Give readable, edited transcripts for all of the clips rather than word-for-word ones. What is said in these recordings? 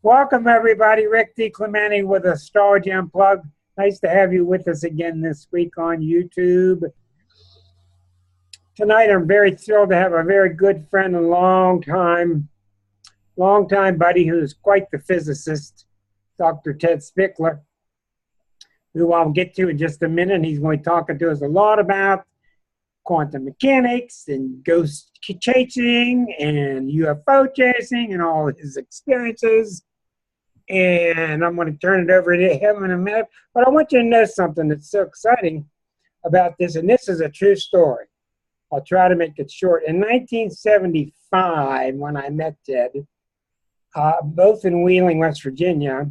Welcome, everybody. Rick DiClemente with Astrology Unplugged. Nice to have you with us again this week on YouTube. Tonight, I'm very thrilled to have a very good friend and longtime buddy who's quite the physicist, Dr. Ted Spickler, who I'll get to in just a minute. He's going to be talking to us a lot about quantum mechanics and ghost chasing and UFO chasing and all his experiences. And I'm going to turn it over to him in a minute. But I want you to know something that's so exciting about this, and this is a true story. I'll try to make it short. In 1975, when I met Ted, both in Wheeling, West Virginia,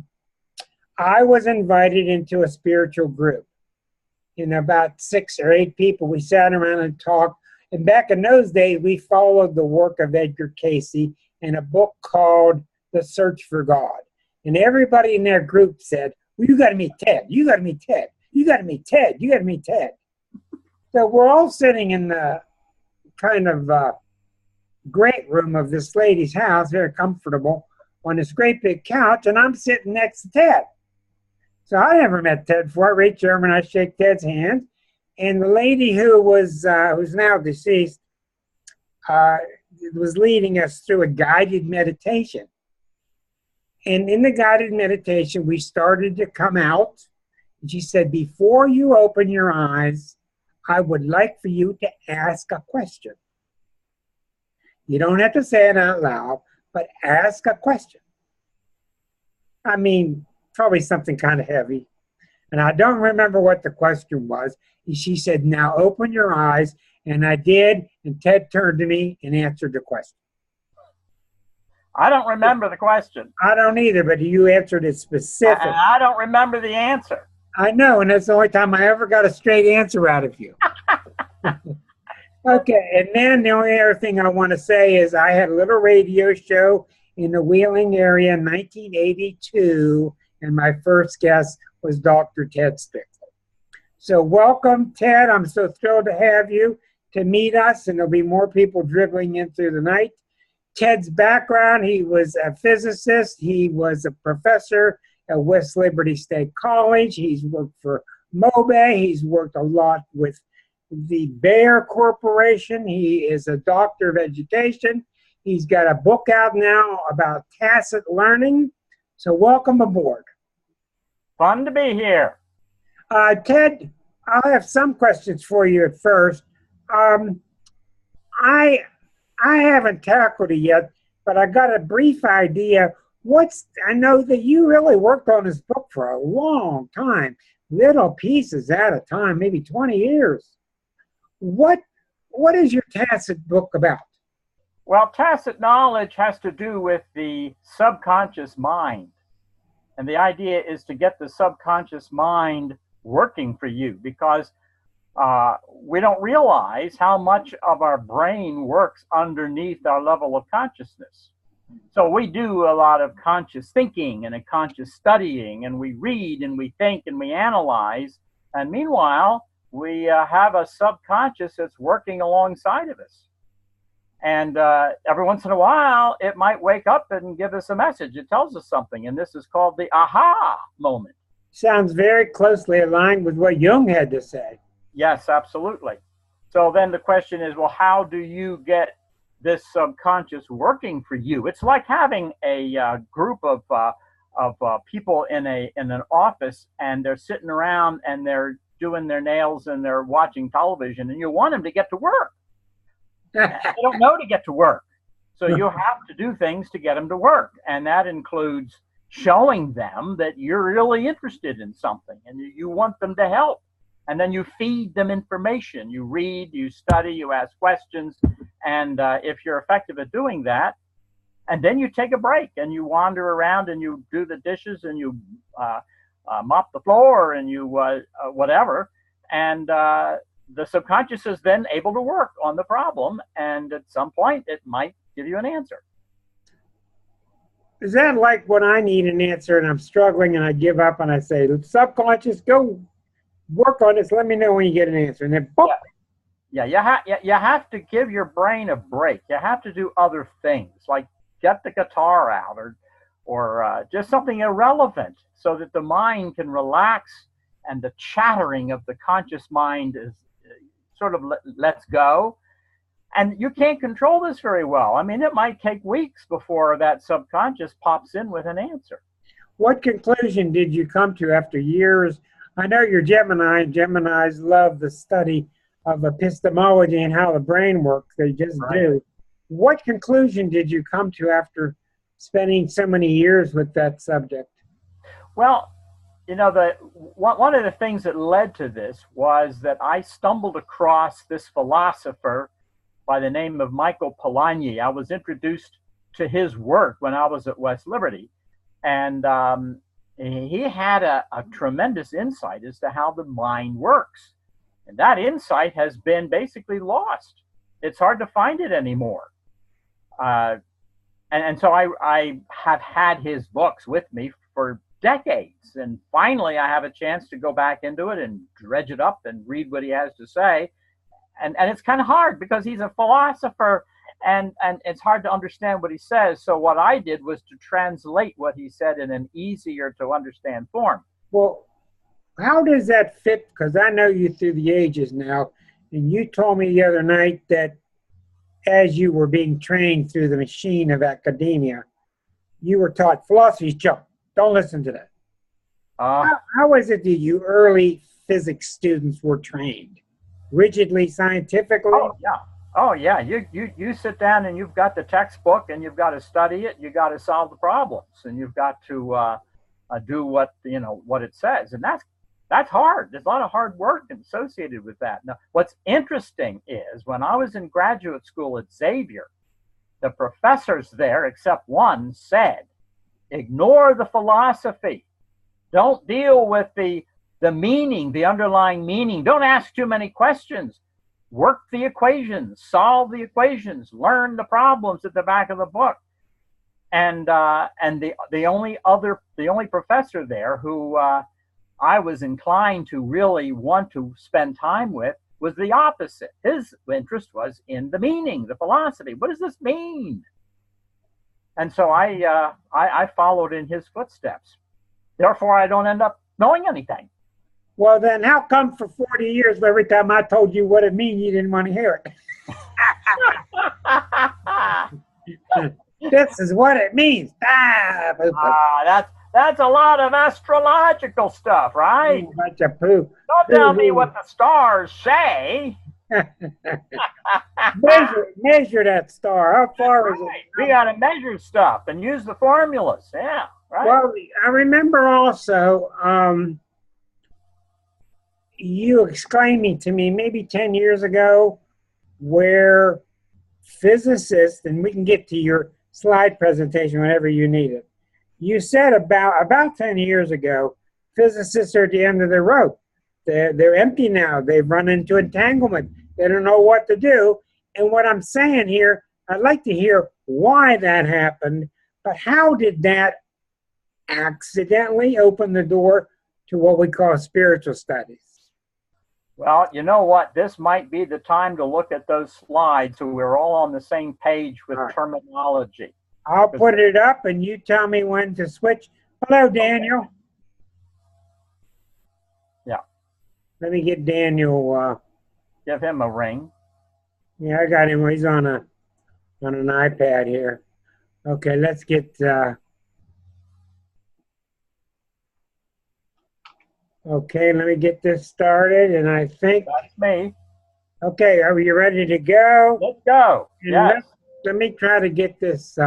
I was invited into a spiritual group. In about 6 or 8 people, we sat around and talked. And back in those days, we followed the work of Edgar Cayce in a book called The Search for God. And everybody in their group said, well, you got to meet Ted. You got to meet Ted. You got to meet Ted. You got to meet Ted. So we're all sitting in the kind of great room of this lady's house, very comfortable, on this great big couch, and I'm sitting next to Ted. So I never met Ted before. I reach over and I shake Ted's hand, and the lady who was who's now deceased was leading us through a guided meditation. And in the guided meditation, we started to come out. And she said, before you open your eyes, I would like for you to ask a question. You don't have to say it out loud, but ask a question. I mean, probably something kind of heavy. And I don't remember what the question was. And she said, now open your eyes. And I did. And Ted turned to me and answered the question. I don't remember the question. I don't either, but you answered it specific. And I don't remember the answer. I know, and that's the only time I ever got a straight answer out of you. Okay, and then the only other thing I want to say is I had a little radio show in the Wheeling area in 1982, and my first guest was Dr. Ted Spickler. So welcome, Ted. I'm so thrilled to have you to meet us, and there'll be more people dribbling in through the night. Ted's background, he was a physicist. He was a professor at West Liberty State College. He's worked for MOBE. He's worked a lot with the Bayer Corporation. He is a doctor of education. He's got a book out now about tacit learning. So welcome aboard. Fun to be here. Ted, I'll have some questions for you at first. I haven't tackled it yet, but I got a brief idea. I know that you really worked on this book for a long time, little pieces at a time, maybe 20 years. What is your tacit book about? Well, tacit knowledge has to do with the subconscious mind. And the idea is to get the subconscious mind working for you, because we don't realize how much of our brain works underneath our level of consciousness. So we do a lot of conscious thinking and a conscious studying, and we read and we think and we analyze. And meanwhile, we have a subconscious that's working alongside of us. And every once in a while, it might wake up and give us a message. It tells us something. And this is called the aha moment. Sounds very closely aligned with what Jung had to say. Yes, absolutely. So then the question is, well, how do you get this subconscious working for you? It's like having a group of people in an office, and they're sitting around and they're doing their nails and they're watching television, and you want them to get to work. They don't know to get to work. So you have to do things to get them to work. And that includes showing them that you're really interested in something and you want them to help. And then you feed them information. You read, you study, you ask questions. And if you're effective at doing that, and then you take a break and you wander around and you do the dishes and you mop the floor and you whatever. And the subconscious is then able to work on the problem. And at some point, it might give you an answer. Is that like when I need an answer and I'm struggling and I give up and I say, subconscious, go work on this, let me know when you get an answer. And then boom. Yeah, you have to give your brain a break. You have to do other things, like get the guitar out just something irrelevant, so that the mind can relax and the chattering of the conscious mind is sort of lets go. And you can't control this very well. I mean, it might take weeks before that subconscious pops in with an answer. What conclusion did you come to after years? I know you're Gemini, and Geminis love the study of epistemology and how the brain works. They just do. What conclusion did you come to after spending so many years with that subject? Well, you know, one of the things that led to this was that I stumbled across this philosopher by the name of Michael Polanyi. I was introduced to his work when I was at West Liberty. And he had a tremendous insight as to how the mind works. And that insight has been basically lost. It's hard to find it anymore. And so I have had his books with me for decades. And finally, I have a chance to go back into it and dredge it up and read what he has to say. And it's kind of hard because he's a philosopher, and it's hard to understand what he says. So what I did was to translate what he said in an easier to understand form. Well, how does that fit? Because I know you through the ages now, and you told me the other night that as you were being trained through the machine of academia, you were taught philosophy's junk. Don't listen to that. How is it that you early physics students were trained? Rigidly scientifically? Oh yeah. You sit down and you've got the textbook and you've got to study it. You got to solve the problems and you've got to do what it says. And that's hard. There's a lot of hard work associated with that. Now, what's interesting is when I was in graduate school at Xavier, the professors there, except one, said, ignore the philosophy. Don't deal with the meaning, the underlying meaning. Don't ask too many questions. Work the equations, solve the equations, learn the problems at the back of the book. And the only professor there who I was inclined to really want to spend time with was the opposite. His interest was in the meaning, the philosophy. What does this mean? And so I followed in his footsteps. Therefore, I don't end up knowing anything. Well, then how come for 40 years, every time I told you what it means, you didn't want to hear it? This is what it means. That's a lot of astrological stuff, right? Bunch of poo. Don't tell me what the stars say. measure that star. How far is it? We got to measure stuff and use the formulas. Yeah, right. Well, I remember also you exclaiming to me maybe 10 years ago where physicists, and we can get to your slide presentation whenever you need it. You said about 10 years ago, physicists are at the end of their rope. They're empty now. They've run into entanglement. They don't know what to do. And what I'm saying here, I'd like to hear why that happened, but how did that accidentally open the door to what we call spiritual studies? Well, you know what? This might be the time to look at those slides so we're all on the same page with terminology. I'll put it up and you tell me when to switch. Hello, Daniel. Okay. Yeah. Let me get Daniel. Give him a ring. Yeah, I got him. He's on an iPad here. Okay, let's get... Okay, let me get this started, and I think... That's me. Okay, are you ready to go? Let's go. Yes. Let me try to get this...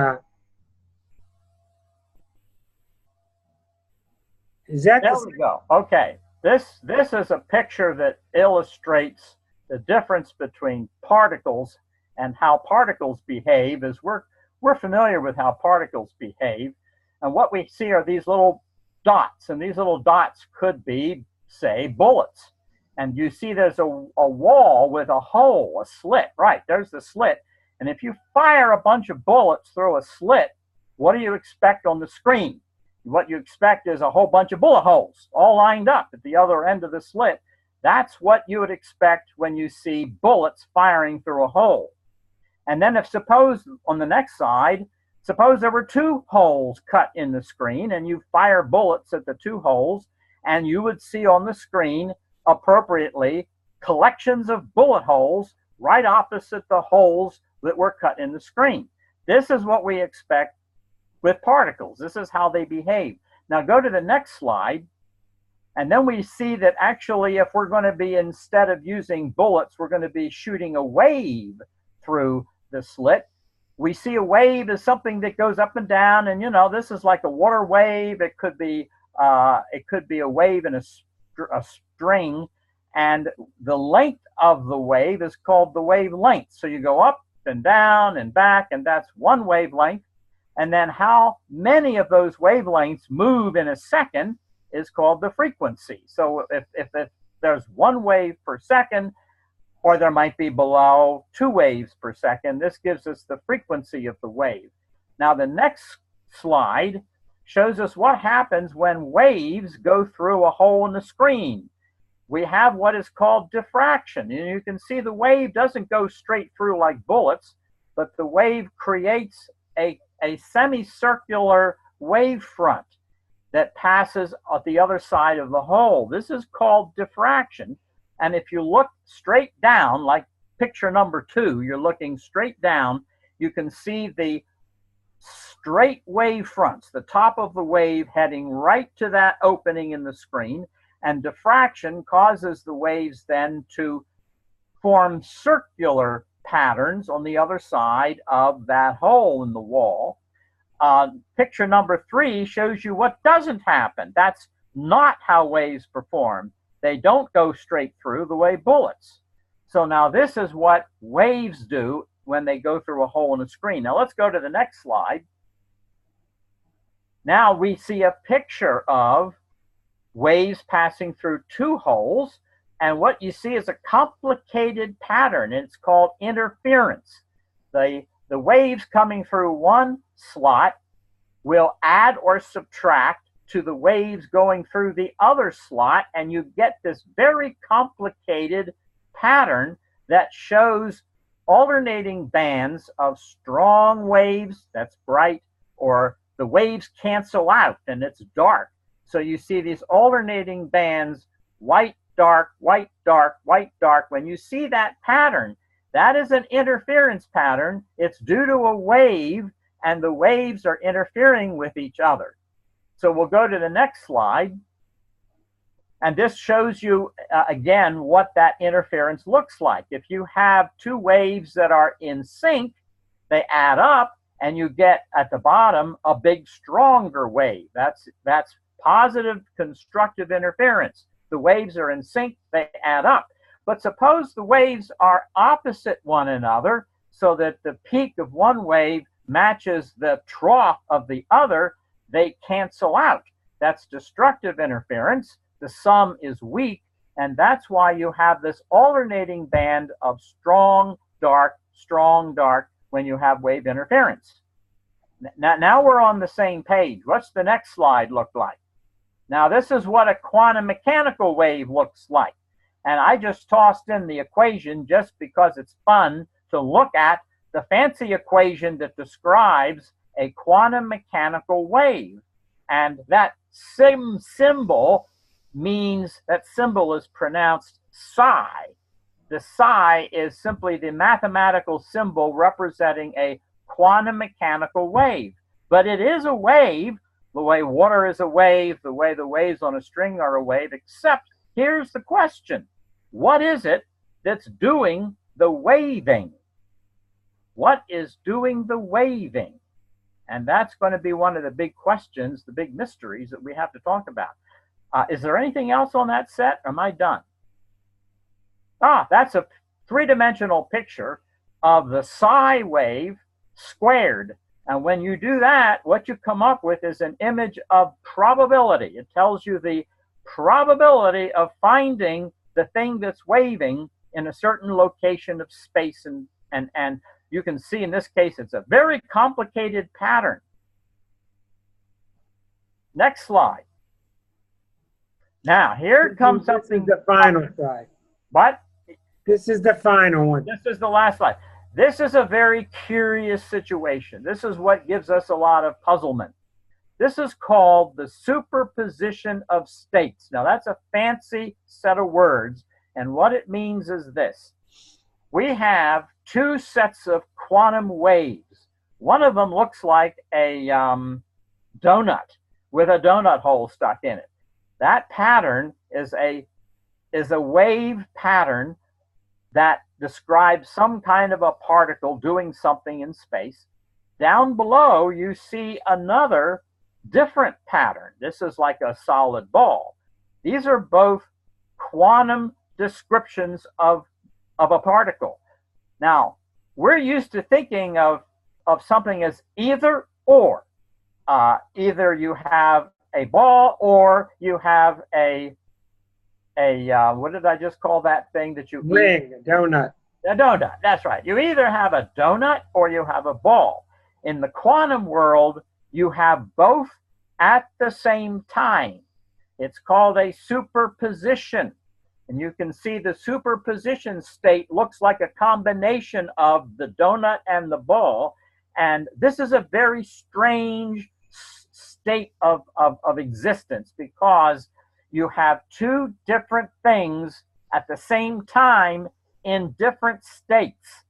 Is that there we go. Okay. This is a picture that illustrates the difference between particles and how particles behave, as we're familiar with how particles behave. And what we see are these little dots, and these little dots could be, say, bullets. And you see there's a wall with a hole, a slit. Right, there's the slit. And if you fire a bunch of bullets through a slit, what do you expect on the screen? What you expect is a whole bunch of bullet holes all lined up at the other end of the slit. That's what you would expect when you see bullets firing through a hole. And then if suppose on the next side, Suppose there were 2 holes cut in the screen, and you fire bullets at the 2 holes, and you would see on the screen appropriately collections of bullet holes right opposite the holes that were cut in the screen. This is what we expect with particles. This is how they behave. Now go to the next slide, and then we see that actually if we're going to be, instead of using bullets, we're going to be shooting a wave through the slit. We see a wave as something that goes up and down, and this is like a water wave. It could be a wave in a string, and the length of the wave is called the wavelength. So you go up and down and back, and that's one wavelength. And then how many of those wavelengths move in a second is called the frequency. So if there's 1 wave per second, or there might be below 2 waves per second, this gives us the frequency of the wave. Now the next slide shows us what happens when waves go through a hole in the screen. We have what is called diffraction. And you can see the wave doesn't go straight through like bullets, but the wave creates a semicircular wave front that passes at the other side of the hole. This is called diffraction. And if you look straight down, like picture number 2, you're looking straight down, you can see the straight wave fronts, the top of the wave heading right to that opening in the screen. And diffraction causes the waves then to form circular patterns on the other side of that hole in the wall. Picture number 3 shows you what doesn't happen. That's not how waves perform. They don't go straight through the way bullets. So now this is what waves do when they go through a hole in a screen. Now let's go to the next slide. Now we see a picture of waves passing through 2 holes, and what you see is a complicated pattern. It's called interference. The waves coming through one slot will add or subtract to the waves going through the other slot, and you get this very complicated pattern that shows alternating bands of strong waves, that's bright, or the waves cancel out and it's dark. So you see these alternating bands, white, dark, white, dark, white, dark. When you see that pattern, that is an interference pattern. It's due to a wave, and the waves are interfering with each other. So we'll go to the next slide. And this shows you, again, what that interference looks like. If you have 2 waves that are in sync, they add up, and you get, at the bottom, a big, stronger wave. That's positive constructive interference. The waves are in sync, they add up. But suppose the waves are opposite one another, so that the peak of one wave matches the trough of the other, they cancel out. That's destructive interference. The sum is weak, and that's why you have this alternating band of strong, dark, when you have wave interference. Now we're on the same page. What's the next slide look like? Now this is what a quantum mechanical wave looks like. And I just tossed in the equation just because it's fun to look at the fancy equation that describes a quantum mechanical wave. And that symbol means, that symbol is pronounced psi. The psi is simply the mathematical symbol representing a quantum mechanical wave. But it is a wave, the way water is a wave, the way the waves on a string are a wave, except here's the question. What is it that's doing the waving? What is doing the waving? And that's going to be one of the big questions, the big mysteries that we have to talk about. Is there anything else on that set? Or am I done? That's a 3-dimensional picture of the psi wave squared. And when you do that, what you come up with is an image of probability. It tells you the probability of finding the thing that's waving in a certain location of space. And you can see in this case, it's a very complicated pattern. Next slide. Now, here comes something. This is the final slide. What? This is the final one. This is the last slide. This is a very curious situation. This is what gives us a lot of puzzlement. This is called the superposition of states. Now, that's a fancy set of words, and what it means is this. We have two sets of quantum waves. One of them looks like a donut with a donut hole stuck in it. That pattern is a wave pattern that describes some kind of a particle doing something in space. Down below, you see another different pattern. This is like a solid ball. These are both quantum descriptions of a particle. Now, we're used to thinking of something as either or. Either you have a ball or you have a what did I just call that thing that you ring, eat? a donut. A donut, that's right. You either have a donut or you have a ball. In the quantum world, you have both at the same time. It's called a superposition. And you can see the superposition state looks like a combination of the donut and the ball. And this is a very strange state of existence, because you have two different things at the same time in different states.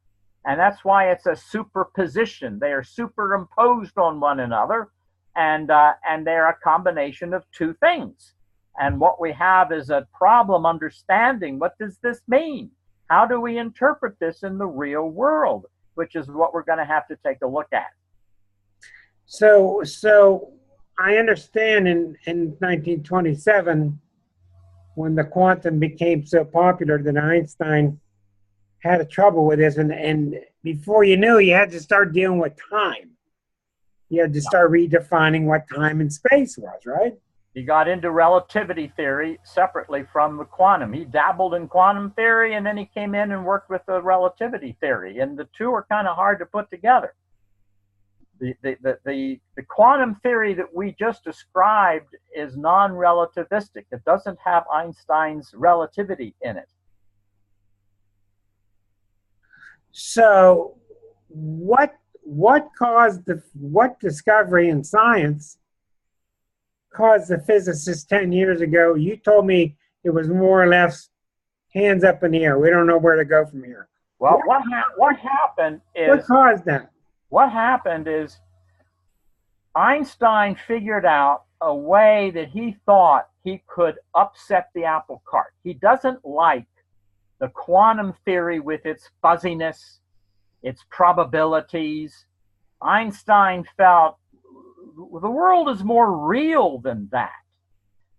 And that's why it's a superposition. They are superimposed on one another, and they're a combination of two things. And what we have is a problem understanding, what does this mean? How do we interpret this in the real world? Which is what we're going to have to take a look at. So I understand in 1927, when the quantum became so popular, that Einstein had a trouble with this, and before you knew, you had to start dealing with time. You had to start redefining what time and space was, right? He got into relativity theory separately from the quantum. He dabbled in quantum theory, and then he came in and worked with the relativity theory, and the two are kind of hard to put together. The quantum theory that we just described is non-relativistic. It doesn't have Einstein's relativity in it. So what caused what discovery in science caused the physicists 10 years ago? You told me it was more or less hands up in the air. We don't know where to go from here. Well, what happened is... What caused that? What happened is Einstein figured out a way that he thought he could upset the apple cart. He doesn't like the quantum theory with its fuzziness, its probabilities. Einstein felt the world is more real than that.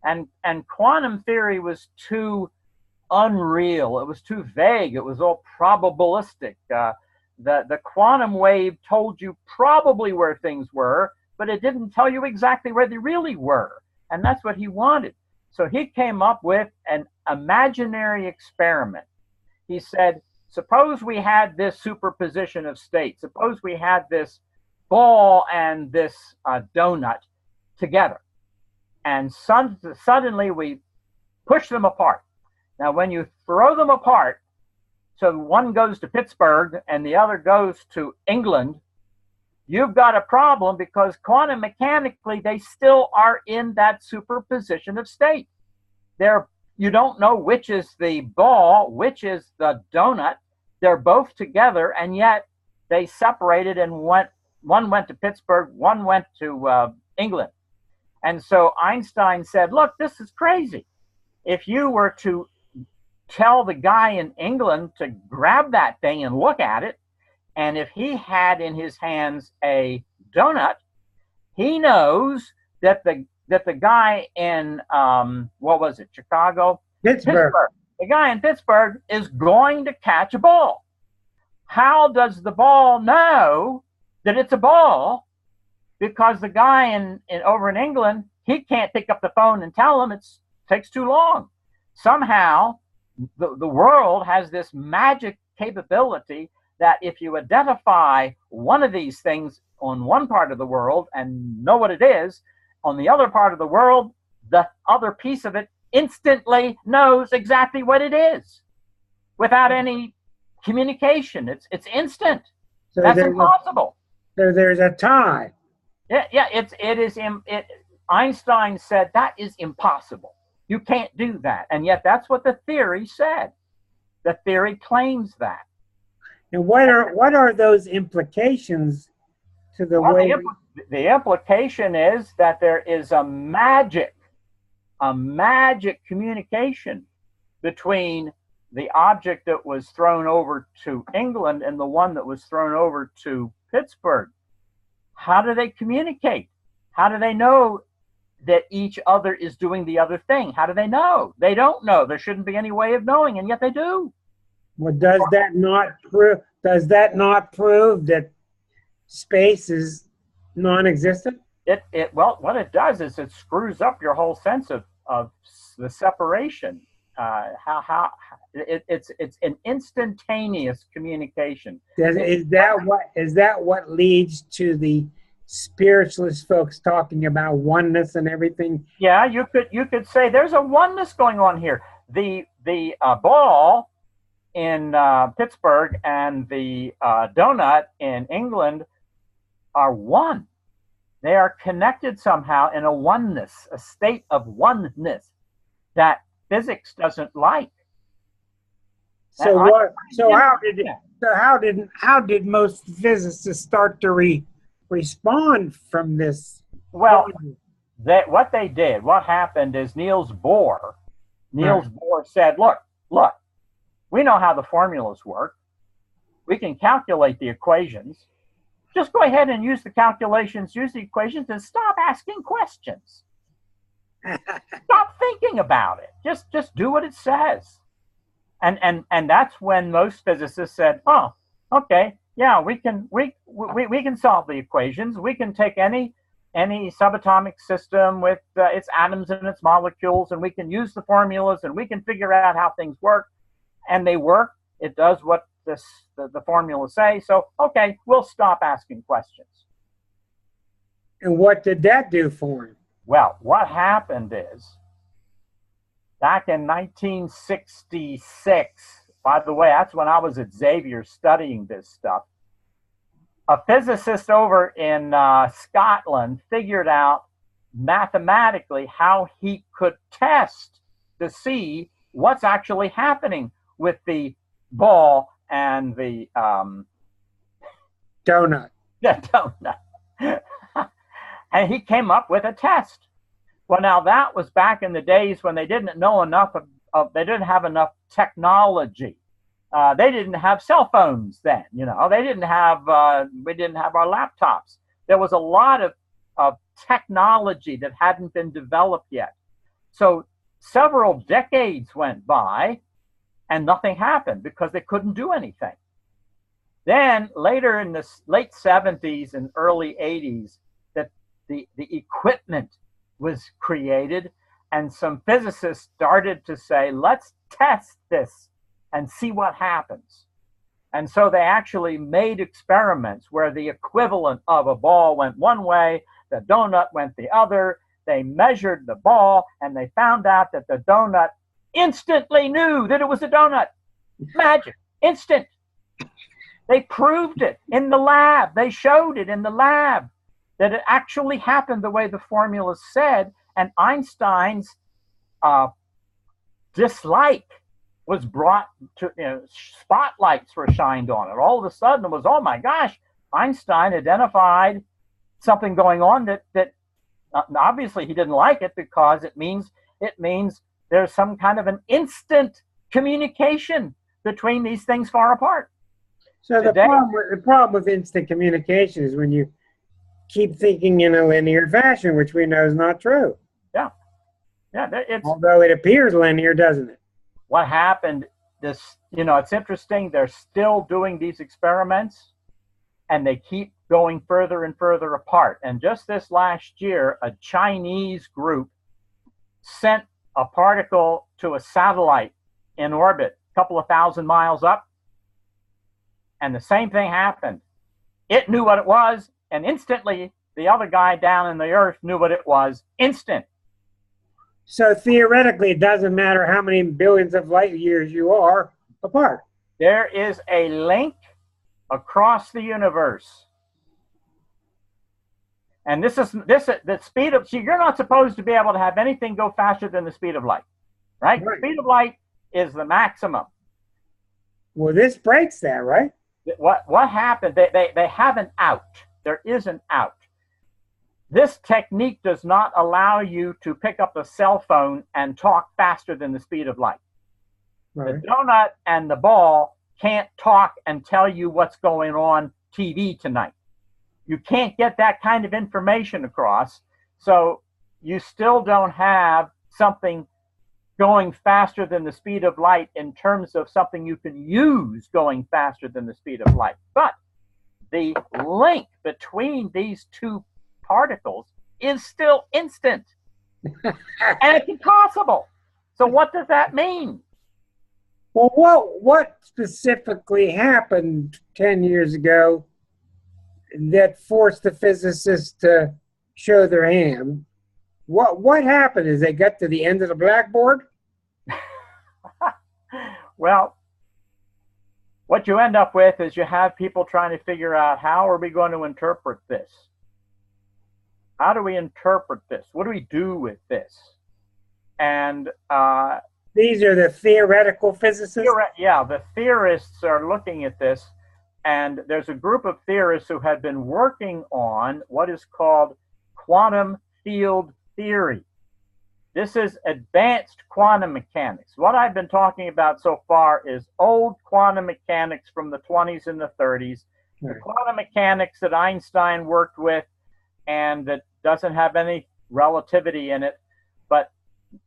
And quantum theory was too unreal. It was too vague. It was all probabilistic. The quantum wave told you probably where things were, but it didn't tell you exactly where they really were. And that's what he wanted. So he came up with an imaginary experiment. He said, suppose we had this superposition of states. Suppose we had this ball and this donut together. And suddenly we push them apart. Now, when you throw them apart, so one goes to Pittsburgh and the other goes to England, you've got a problem, because quantum mechanically, they still are in that superposition of state. You don't know which is the ball, which is the donut. They're both together, and yet they separated and one went to Pittsburgh, one went to England. And so Einstein said, look, this is crazy. If you were to tell the guy in England to grab that thing and look at it, and if he had in his hands a donut, he knows that the guy in what was it, Chicago? Pittsburgh. The guy in Pittsburgh is going to catch a ball. How does the ball know that it's a ball? Because the guy over in England, he can't pick up the phone and tell him. It takes too long. Somehow, the world has this magic capability that if you identify one of these things on one part of the world and know what it is, on the other part of the world, the other piece of it instantly knows exactly what it is without any communication. It's instant. So That's impossible. So there's a tie. Yeah. Einstein said that is impossible. You can't do that, and yet that's what the theory said. The theory claims that. And what are those implications to the way? The implication is that there is a magic communication between the object that was thrown over to England and the one that was thrown over to Pittsburgh. How do they communicate? How do they know that each other is doing the other thing? How do they know? They don't know. There shouldn't be any way of knowing, and yet they do. Well, does that not prove that space is non-existent? Well, what it does is it screws up your whole sense of the separation. It's an instantaneous communication. Is that what leads to the spiritualist folks talking about oneness and everything? Yeah, you could say there's a oneness going on here. The ball in Pittsburgh and the donut in England are one. They are connected somehow in a oneness, a state of oneness that physics doesn't like. So how did most physicists start to respond from this? Well, what happened is Niels Bohr said, look, we know how the formulas work. We can calculate the equations. Just go ahead and use the calculations, use the equations, and stop asking questions. Stop thinking about it. Just do what it says. And that's when most physicists said, oh, okay, yeah, we can solve the equations. We can take any subatomic system with its atoms and its molecules, and we can use the formulas, and we can figure out how things work. And they work. It does what the formulas say. So, okay, we'll stop asking questions. And what did that do for him? Well, what happened is, back in 1966, by the way, that's when I was at Xavier studying this stuff, a physicist over in Scotland figured out mathematically how he could test to see what's actually happening with the ball and the donut. The donut. And he came up with a test. Well, now that was back in the days when they didn't know enough they didn't have enough technology. They didn't have cell phones then, we didn't have our laptops. There was a lot of technology that hadn't been developed yet. So several decades went by and nothing happened because they couldn't do anything. Then later in the late 70s and early 80s, that the equipment was created, and some physicists started to say, let's test this and see what happens. And so they actually made experiments where the equivalent of a ball went one way, the donut went the other. They measured the ball, and they found out that the donut instantly knew that it was a donut. Magic. Instant. They proved it in the lab. They showed it in the lab that it actually happened the way the formula said, and Einstein's dislike was brought to, spotlights were shined on it. All of a sudden it was, oh my gosh, Einstein identified something going on that obviously he didn't like it, because it means there's some kind of an instant communication between these things far apart. So the problem with instant communication is when you keep thinking in a linear fashion, which we know is not true. Yeah. Although it appears linear, doesn't it? What happened, it's interesting, they're still doing these experiments, and they keep going further and further apart. And just this last year, a Chinese group sent a particle to a satellite in orbit, a couple of thousand miles up, and the same thing happened. It knew what it was, and instantly the other guy down in the earth knew what it was. Instant. So theoretically, it doesn't matter how many billions of light years you are apart. There is a link across the universe. And the speed of, see, you're not supposed to be able to have anything go faster than the speed of light, right? Right. The speed of light is the maximum. Well, this breaks that, right? What happened? They have an out. There is an out. This technique does not allow you to pick up a cell phone and talk faster than the speed of light. Right. The donut and the ball can't talk and tell you what's going on TV tonight. You can't get that kind of information across, so you still don't have something going faster than the speed of light in terms of something you can use going faster than the speed of light. But the link between these two particles is still instant. And it's impossible. So what does that mean? Well, what specifically happened 10 years ago that forced the physicists to show their hand? What happened is they got to the end of the blackboard? Well, what you end up with is you have people trying to figure out, how are we going to interpret this? How do we interpret this? What do we do with this? And these are the theoretical physicists? Yeah, the theorists are looking at this, and there's a group of theorists who have been working on what is called quantum field theory. This is advanced quantum mechanics. What I've been talking about so far is old quantum mechanics from the 20s and the 30s, Right. the quantum mechanics that Einstein worked with, and that doesn't have any relativity in it. But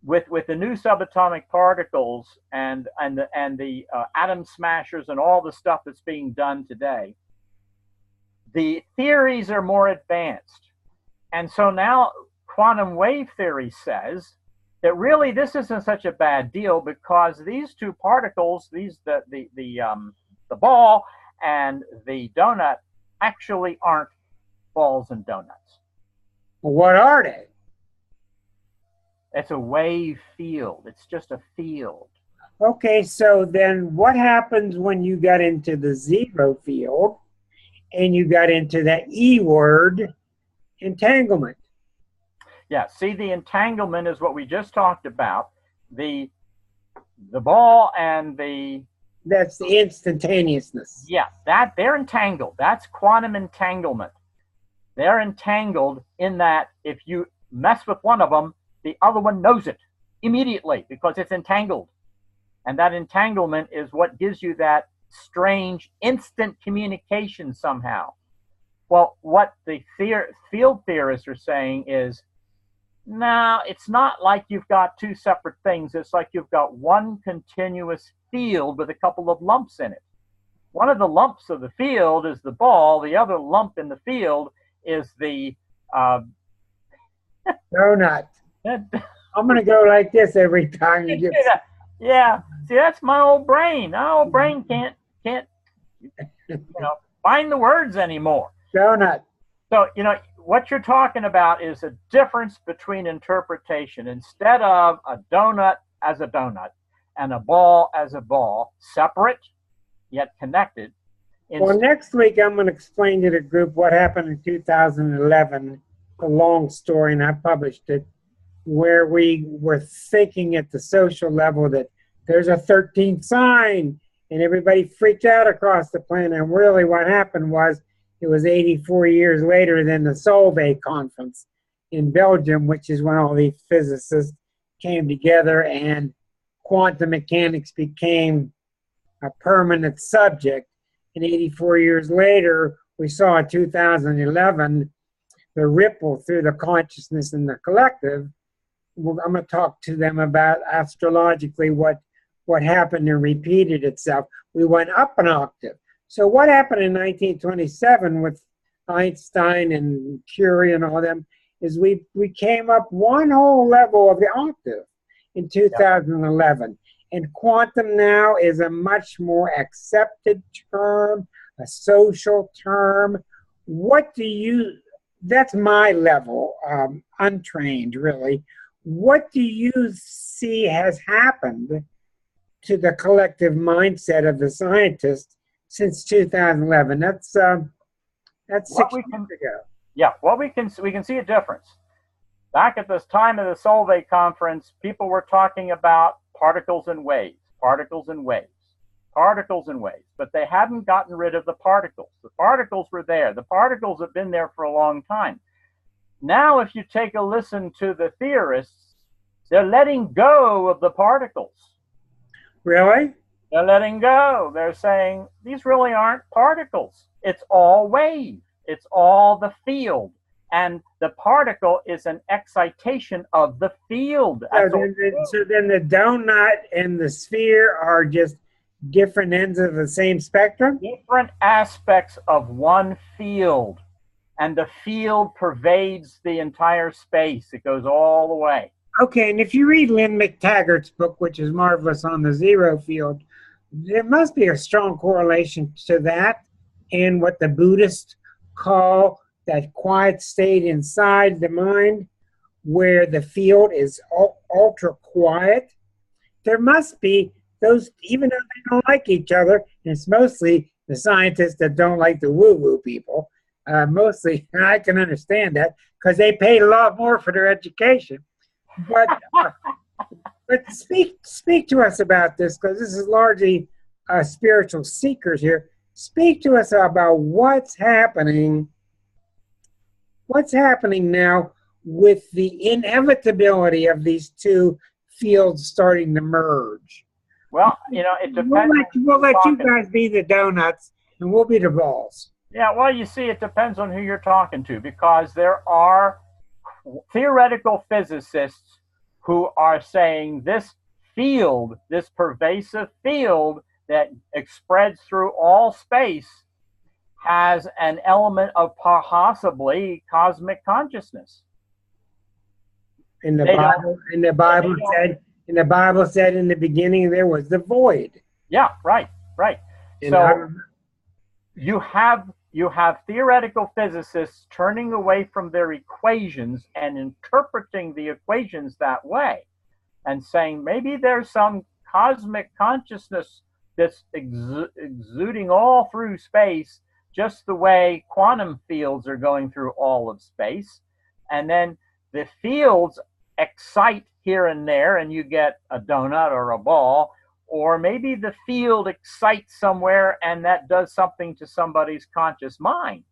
with the new subatomic particles and the atom smashers and all the stuff that's being done today, the theories are more advanced. And so now quantum wave theory says that really this isn't such a bad deal, because these two particles, the ball and the donut, actually aren't balls and donuts. Well, what are they? It's a wave field. It's just a field. Okay, so then what happens when you got into the zero field and you got into that E word, entanglement? Yeah, see, the entanglement is what we just talked about. The ball and the... That's the instantaneousness. Yeah, that they're entangled. That's quantum entanglement. They're entangled in that if you mess with one of them, the other one knows it immediately because it's entangled. And that entanglement is what gives you that strange instant communication somehow. Well, what the field theorists are saying is, no, it's not like you've got two separate things. It's like you've got one continuous field with a couple of lumps in it. One of the lumps of the field is the ball. The other lump in the field is the donut. I'm going to go like this every time you get... Yeah, see, that's my old brain. My old brain can't find the words anymore. Donut. So, what you're talking about is a difference between interpretation. Instead of a donut as a donut and a ball as a ball, separate yet connected. Well, next week I'm going to explain to the group what happened in 2011, a long story, and I published it, where we were thinking at the social level that there's a 13th sign, and everybody freaked out across the planet. And really what happened was, it was 84 years later than the Solvay conference in Belgium, which is when all these physicists came together and quantum mechanics became a permanent subject. And 84 years later, we saw in 2011 the ripple through the consciousness in the collective. I'm going to talk to them about astrologically what happened and repeated itself. We went up an octave. So what happened in 1927 with Einstein and Curie and all them is we came up one whole level of the octave in 2011. And quantum now is a much more accepted term, a social term. That's my level, untrained really. What do you see has happened to the collective mindset of the scientists since 2011. That's 6 years ago. Yeah, well, we can see a difference. Back at this time of the Solvay conference, people were talking about particles and waves, particles and waves, particles and waves, but they hadn't gotten rid of the particles. The particles were there. The particles have been there for a long time. Now, if you take a listen to the theorists, they're letting go of the particles. Really? They're letting go. They're saying, these really aren't particles. It's all wave. It's all the field. And the particle is an excitation of the field. So then the donut and the sphere are just different ends of the same spectrum? Different aspects of one field. And the field pervades the entire space. It goes all the way. Okay, and if you read Lynn McTaggart's book, which is marvelous, on the zero field, there must be a strong correlation to that and what the Buddhists call that quiet state inside the mind where the field is ultra quiet. There must be those, even though they don't like each other, and it's mostly the scientists that don't like the woo-woo people, mostly, and I can understand that because they pay a lot more for their education. But speak to us about this, because this is largely spiritual seekers here. Speak to us about what's happening now with the inevitability of these two fields starting to merge. Well, it depends. We'll let you guys be the donuts, and we'll be the balls. Yeah, well, you see, it depends on who you're talking to, because there are theoretical physicists who are saying this field, this pervasive field that spreads through all space, has an element of possibly cosmic consciousness. In the Bible said in the beginning there was the void. Yeah, right. And so you have theoretical physicists turning away from their equations and interpreting the equations that way, and saying maybe there's some cosmic consciousness that's exuding all through space, just the way quantum fields are going through all of space. And then the fields excite here and there, and you get a donut or a ball, or maybe the field excites somewhere and that does something to somebody's conscious mind.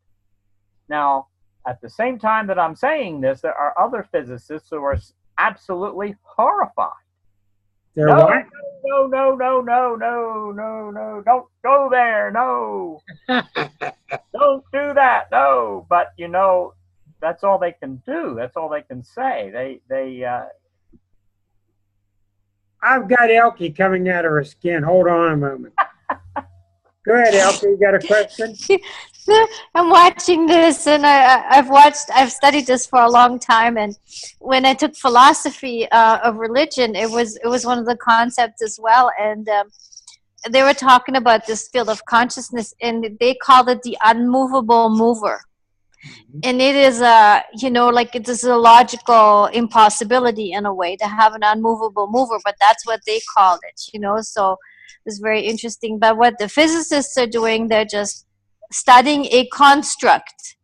Now, at the same time that I'm saying this, there are other physicists who are absolutely horrified. They're what? No, don't go there, no. Don't do that, no. But, that's all they can do. That's all they can say. I've got Elkie coming out of her skin. Hold on a moment. Go ahead, Elkie. You got a question? I'm watching this, and I've studied this for a long time. And when I took philosophy of religion, it was one of the concepts as well. And they were talking about this field of consciousness, and they called it the unmovable mover. And it is it is a logical impossibility in a way to have an unmovable mover, but that's what they called it, so it's very interesting. But what the physicists are doing, they're just studying a construct,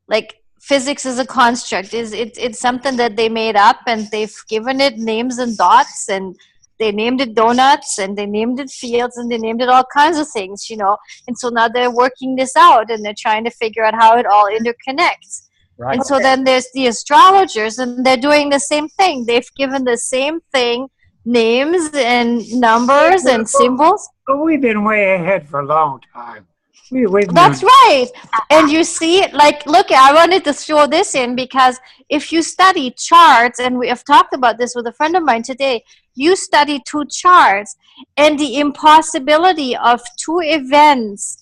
like physics is a construct. It's something that they made up, and they've given it names and dots, and they named it donuts, and they named it fields, and they named it all kinds of things, And so now they're working this out, and they're trying to figure out how it all interconnects. Right. And so then there's the astrologers, and they're doing the same thing. They've given the same thing names and numbers and symbols. But we've been way ahead for a long time. That's right. And you see, look, I wanted to throw this in because if you study charts, and we have talked about this with a friend of mine today, you study two charts and the impossibility of two events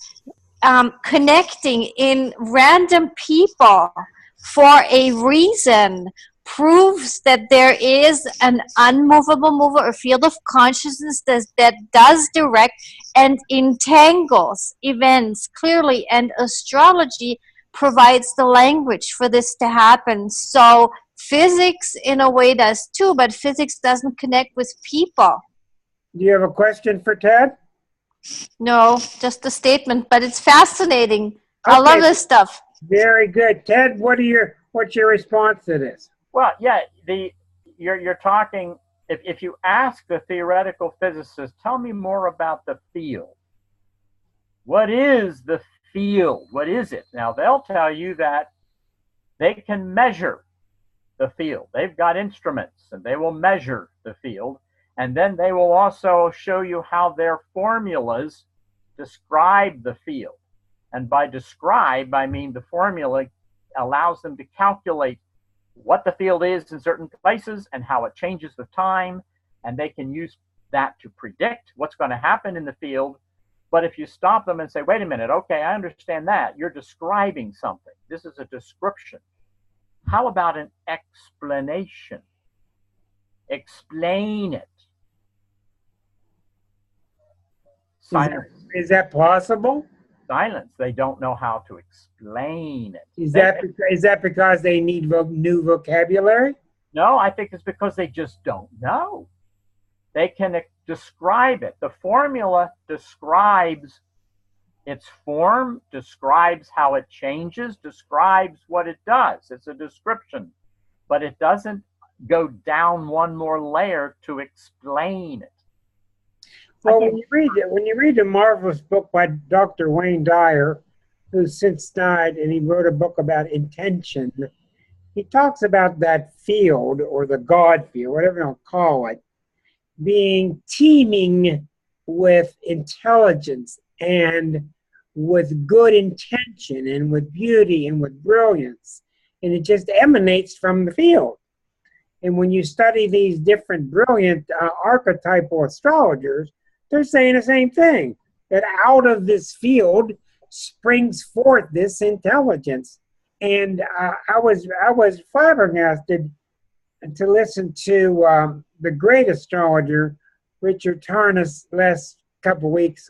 connecting in random people for a reason proves that there is an unmovable mover, a field of consciousness that does direct and entangles events clearly, and astrology provides the language for this to happen. So physics in a way does too, but physics doesn't connect with people. Do you have a question for Ted? No, just a statement, but it's fascinating. I love Okay. this stuff. Very good. Ted, what's your response to this? Well, yeah, you're talking, if you ask the theoretical physicist, tell me more about the field. What is the field? What is it? Now, they'll tell you that they can measure the field. They've got instruments and they will measure the field. And then they will also show you how their formulas describe the field. And by describe, I mean the formula allows them to calculate what the field is in certain places and how it changes with time. And they can use that to predict what's going to happen in the field. But if you stop them and say, wait a minute, okay, I understand that. You're describing something. This is a description. How about an explanation? Explain it. Silence. Is that possible? Silence. They don't know how to explain it. Is that because they need new vocabulary? No, I think it's because they just don't know. They can describe it. The formula describes its form, describes how it changes, describes what it does. It's a description, but it doesn't go down one more layer to explain it. Well, when you read the marvelous book by Dr. Wayne Dyer, who's since died, and he wrote a book about intention, he talks about that field, or the God field, whatever you want to call it, being teeming with intelligence and with good intention and with beauty and with brilliance. And it just emanates from the field. And when you study these different brilliant archetypal astrologers, they're saying the same thing, that out of this field springs forth this intelligence. And I was flabbergasted to listen to the great astrologer, Richard Tarnas, last couple weeks.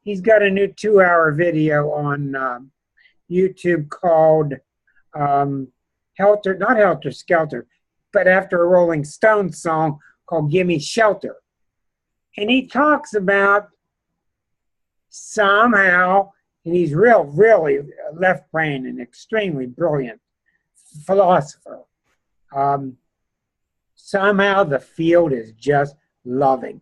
He's got a new 2-hour video on YouTube called not Helter Skelter, but after a Rolling Stones song called Gimme Shelter. And he talks about somehow, and he's really left brain and extremely brilliant philosopher. Somehow the field is just loving.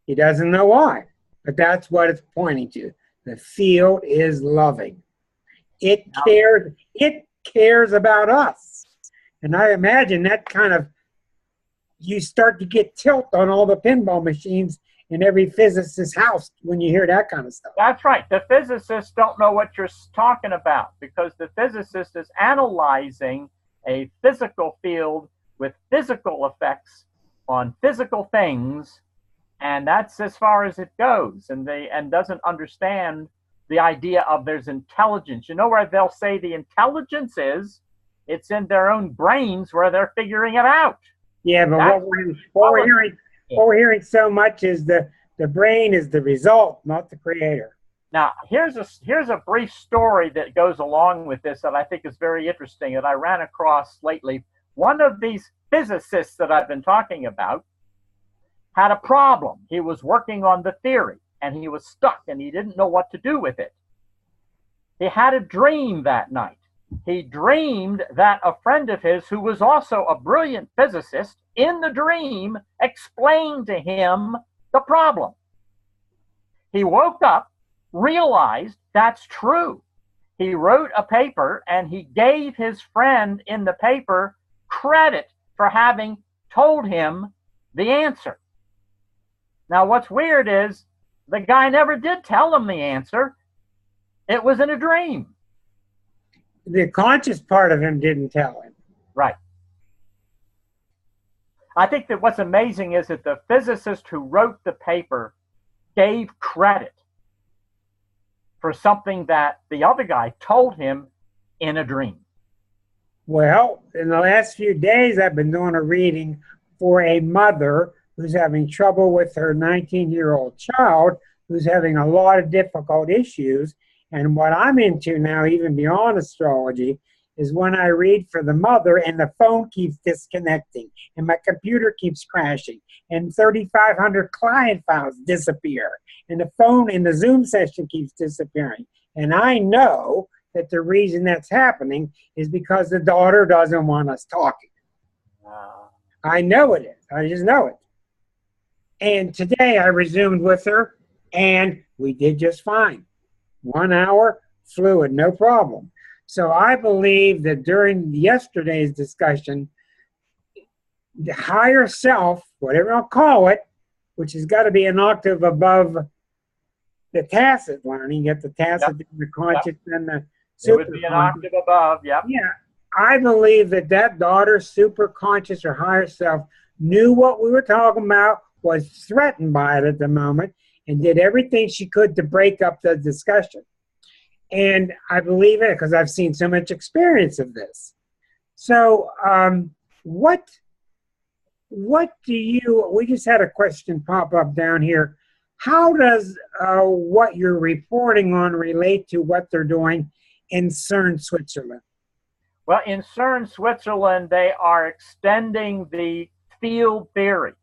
He doesn't know why, but that's what it's pointing to. The field is loving. It cares about us. And I imagine that kind of, you start to get tilt on all the pinball machines in every physicist's house when you hear that kind of stuff. That's right. The physicists don't know what you're talking about, because the physicist is analyzing a physical field with physical effects on physical things, and that's as far as it goes, and doesn't understand the idea of there's intelligence. You know where they'll say the intelligence is? It's in their own brains where they're figuring it out. Yeah, but what we're hearing so much is the brain is the result, not the creator. Now, here's a brief story that goes along with this that I think is very interesting that I ran across lately. One of these physicists that I've been talking about had a problem. He was working on the theory, and he was stuck, and he didn't know what to do with it. He had a dream that night. He dreamed that a friend of his, who was also a brilliant physicist, in the dream explained to him the problem. He woke up, realized that's true. He wrote a paper, and he gave his friend in the paper credit for having told him the answer. Now, what's weird is the guy never did tell him the answer. It was in a dream. The conscious part of him didn't tell him. Right. I think that what's amazing is that the physicist who wrote the paper gave credit for something that the other guy told him in a dream. Well, in the last few days, I've been doing a reading for a mother who's having trouble with her 19-year-old child who's having a lot of difficult issues. And what I'm into now, even beyond astrology, is when I read for the mother and the phone keeps disconnecting and my computer keeps crashing and 3,500 client files disappear and the phone in the Zoom session keeps disappearing. And I know that the reason that's happening is because the daughter doesn't want us talking. I know it is. I just know it. And today I resumed with her and we did just fine. 1 hour, fluid, no problem. So I believe that during yesterday's discussion, the higher self, whatever I'll call it, which has got to be an octave above the tacit learning, get the tacit, the conscious, and the super. It would be an octave above, Yeah, I believe that that daughter's super conscious or higher self knew what we were talking about, was threatened by it at the moment, and did everything she could to break up the discussion. And I believe it because I've seen so much experience of this. So what do you, we just had a question pop up down here. How does what you're reporting on relate to what they're doing in CERN, Switzerland? Well, in CERN, Switzerland, they are extending the field theory.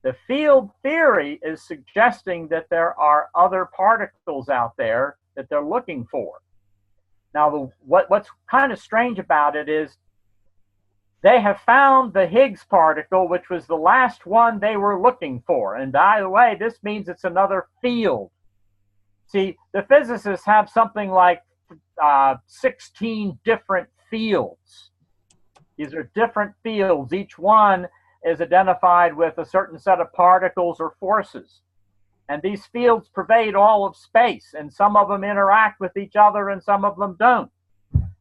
The field theory is suggesting that there are other particles out there that they're looking for. Now, what's kind of strange about it is they have found the Higgs particle, which was the last one they were looking for. And by the way, this means it's another field. See, the physicists have something like 16 different fields. These are different fields. Each one is identified with a certain set of particles or forces. And these fields pervade all of space, and some of them interact with each other and some of them don't.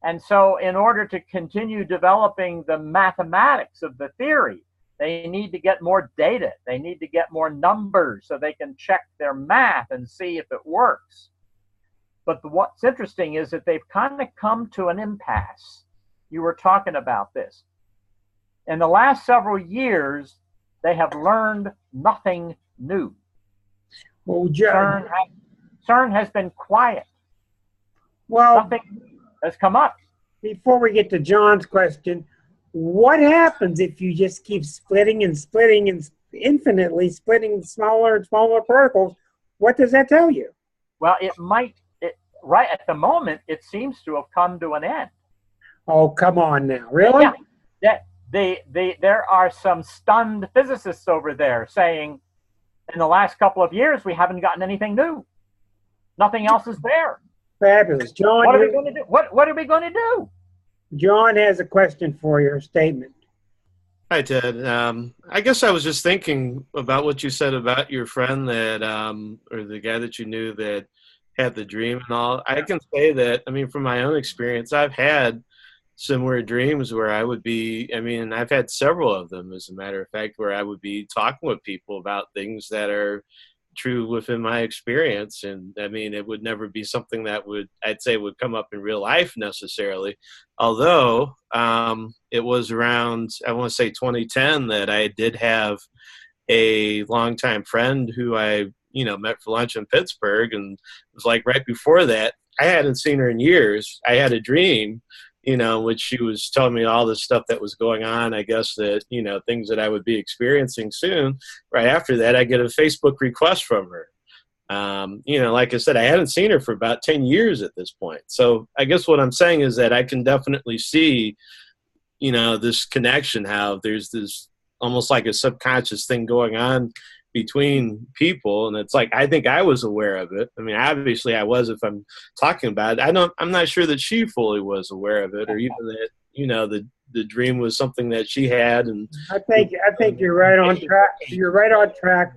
And so in order to continue developing the mathematics of the theory, they need to get more data. They need to get more numbers so they can check their math and see if it works. But what's interesting is that they've kind of come to an impasse. You were talking about this. In the last several years, they have learned nothing new. Well, CERN has been quiet. Well, nothing has come up. Before we get to John's question, what happens if you just keep splitting and splitting and infinitely splitting smaller and smaller particles? What does that tell you? Well, right at the moment, it seems to have come to an end. Oh, come on now. Really? Yeah. There are some stunned physicists over there saying, in the last couple of years, we haven't gotten anything new. Nothing else is there. Fabulous. John, what are we going to do? What are we going to do? John has a question for your statement. Hi, Ted. I guess I was just thinking about what you said about your friend that, or the guy that you knew that had the dream and all. I can say that, I mean, from my own experience, I've had similar dreams where I would be, I mean, I've had several of them, as a matter of fact, where I would be talking with people about things that are true within my experience. And I mean, it would never be something that I'd say would come up in real life necessarily. Although it was around, I want to say 2010, that I did have a longtime friend who I, met for lunch in Pittsburgh. And it was like right before that, I hadn't seen her in years. I had a dream, which she was telling me all this stuff that was going on, I guess that, things that I would be experiencing soon. Right after that, I get a Facebook request from her. Like I said, I hadn't seen her for about 10 years at this point. So I guess what I'm saying is that I can definitely see, this connection, how there's this almost like a subconscious thing going on between people. And it's like, I think I was aware of it. I mean, obviously I was, if I'm talking about it. I'm not sure that she fully was aware of it, or even that, the dream was something that she had. And I think you're right on track. You're right on track.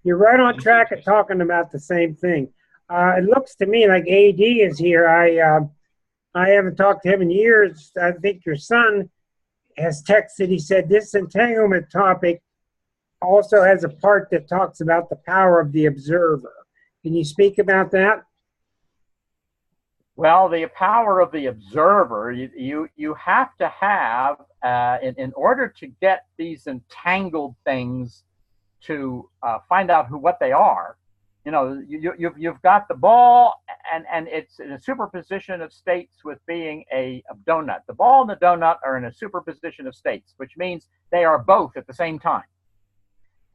You're right on track at talking about the same thing. It looks to me like AD is here. I haven't talked to him in years. I think your son has texted. He said this entanglement topic also has a part that talks about the power of the observer. Can you speak about that? Well, the power of the observer, you have to have, in order to get these entangled things to find out what they are, you've got the ball, and it's in a superposition of states with being a donut. The ball and the donut are in a superposition of states, which means they are both at the same time.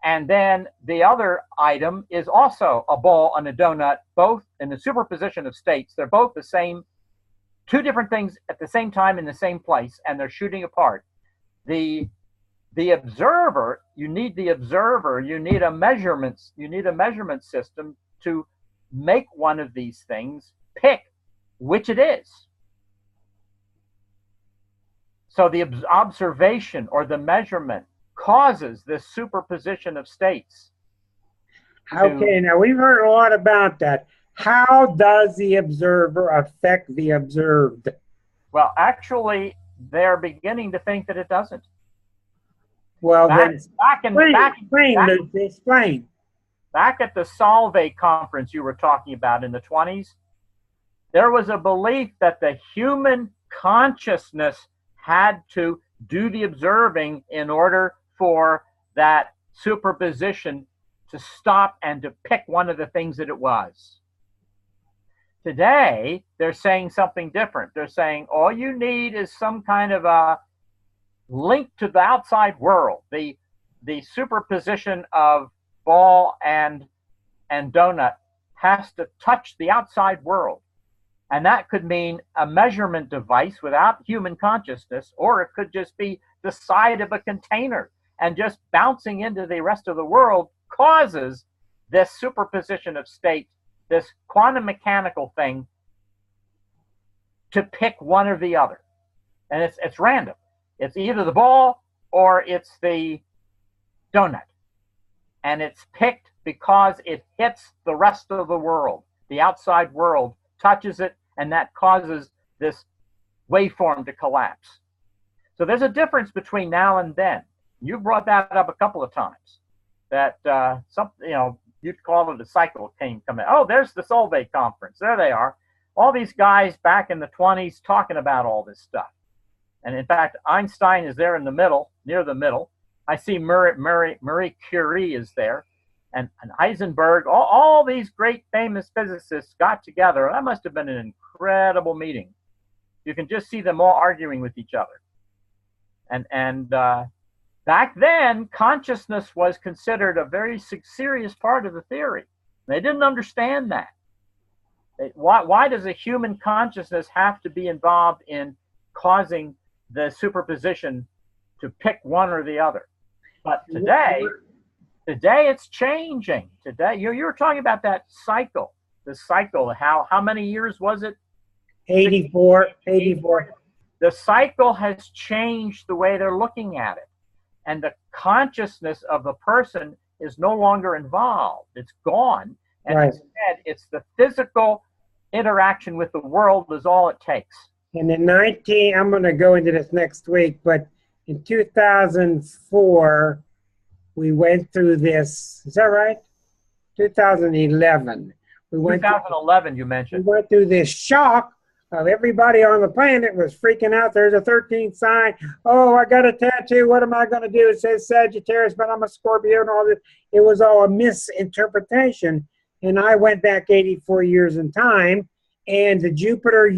And then the other item is also a ball and a donut, both in the superposition of states. They're both the same, two different things at the same time in the same place, and they're shooting apart. The observer, you need a measurement system to make one of these things, pick which it is. So the observation or the measurement causes this superposition of states. Okay, now we've heard a lot about that. How does the observer affect the observed? Well, actually, they're beginning to think that it doesn't. Well, explain. Back at the Solvay conference you were talking about in the 20s, there was a belief that the human consciousness had to do the observing in order for that superposition to stop and to pick one of the things that it was. Today, they're saying something different. They're saying all you need is some kind of a link to the outside world. The superposition of ball and donut has to touch the outside world. And that could mean a measurement device without human consciousness, or it could just be the side of a container, and just bouncing into the rest of the world causes this superposition of state, this quantum mechanical thing, to pick one or the other. And it's random. It's either the ball or it's the donut. And it's picked because it hits the rest of the world. The outside world touches it, and that causes this waveform to collapse. So there's a difference between now and then. You brought that up a couple of times. That you'd call it a cycle came coming. Oh, there's the Solvay conference. There they are. All these guys back in the 20s talking about all this stuff. And in fact, Einstein is there in the middle, near the middle. I see Marie Curie is there, and Heisenberg. All these great famous physicists got together. That must have been an incredible meeting. You can just see them all arguing with each other. And back then, consciousness was considered a very serious part of the theory. They didn't understand that. Why does a human consciousness have to be involved in causing the superposition to pick one or the other? But today it's changing. Today, you were talking about that cycle. The cycle, how many years was it? 84. The cycle has changed the way they're looking at it. And the consciousness of the person is no longer involved. It's gone. And right. Instead, it's the physical interaction with the world is all it takes. And in I'm going to go into this next week, but in 2004, we went through this. Is that right? 2011. 2011, you mentioned. We went through this shock of everybody on the planet was freaking out. There's a 13th sign. Oh, I got a tattoo. What am I going to do? It says Sagittarius, but I'm a Scorpio and all this. It was all a misinterpretation. And I went back 84 years in time, and the Jupiter and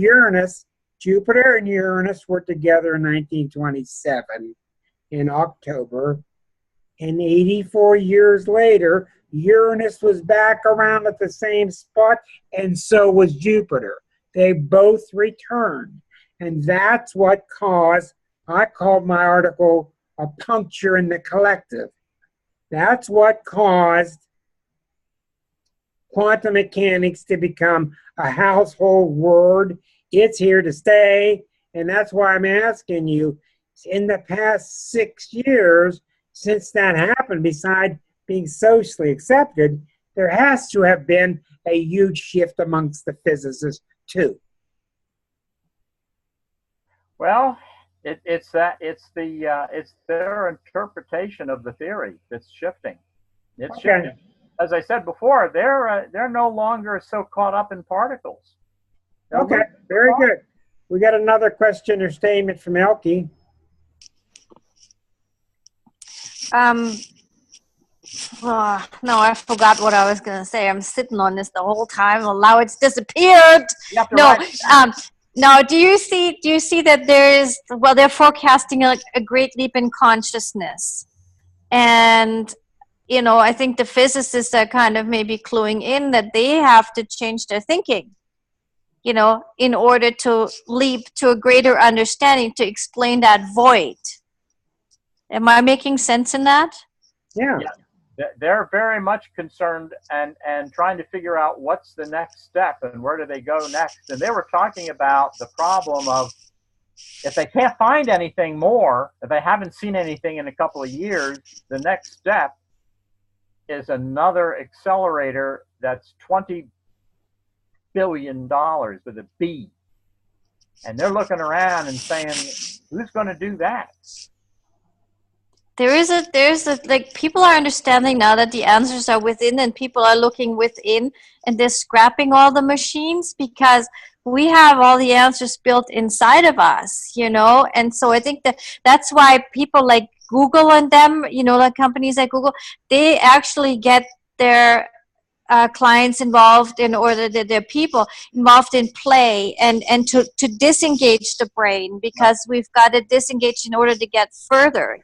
Uranus were together in 1927 in October. And 84 years later, Uranus was back around at the same spot, and so was Jupiter. They both returned. And that's what caused, I called my article, a puncture in the collective. That's what caused quantum mechanics to become a household word. It's here to stay. And that's why I'm asking you, in the past 6 years, since that happened, besides being socially accepted, there has to have been a huge shift amongst the physicists too. Well, it's their interpretation of the theory that's shifting. It's shifting. As I said before, they're no longer so caught up in particles. Okay, very good. We got another question or statement from No, I forgot what I was going to say. I'm sitting on this the whole time. Now it's disappeared. You have to No, write. no. Do you see that there is? Well, they're forecasting a great leap in consciousness, and I think the physicists are kind of maybe cluing in that they have to change their thinking. In order to leap to a greater understanding to explain that void. Am I making sense in that? Yeah. They're very much concerned and trying to figure out what's the next step and where do they go next. And they were talking about the problem of if they can't find anything more, if they haven't seen anything in a couple of years, the next step is another accelerator that's $20 billion with a B. And they're looking around and saying, who's going to do that? There's like people are understanding now that the answers are within and people are looking within and they're scrapping all the machines because we have all the answers built inside of us, and so I think that's why people like Google and them, like companies like Google, they actually get their clients involved in order that their people involved in play and to disengage the brain because we've got to disengage in order to get further,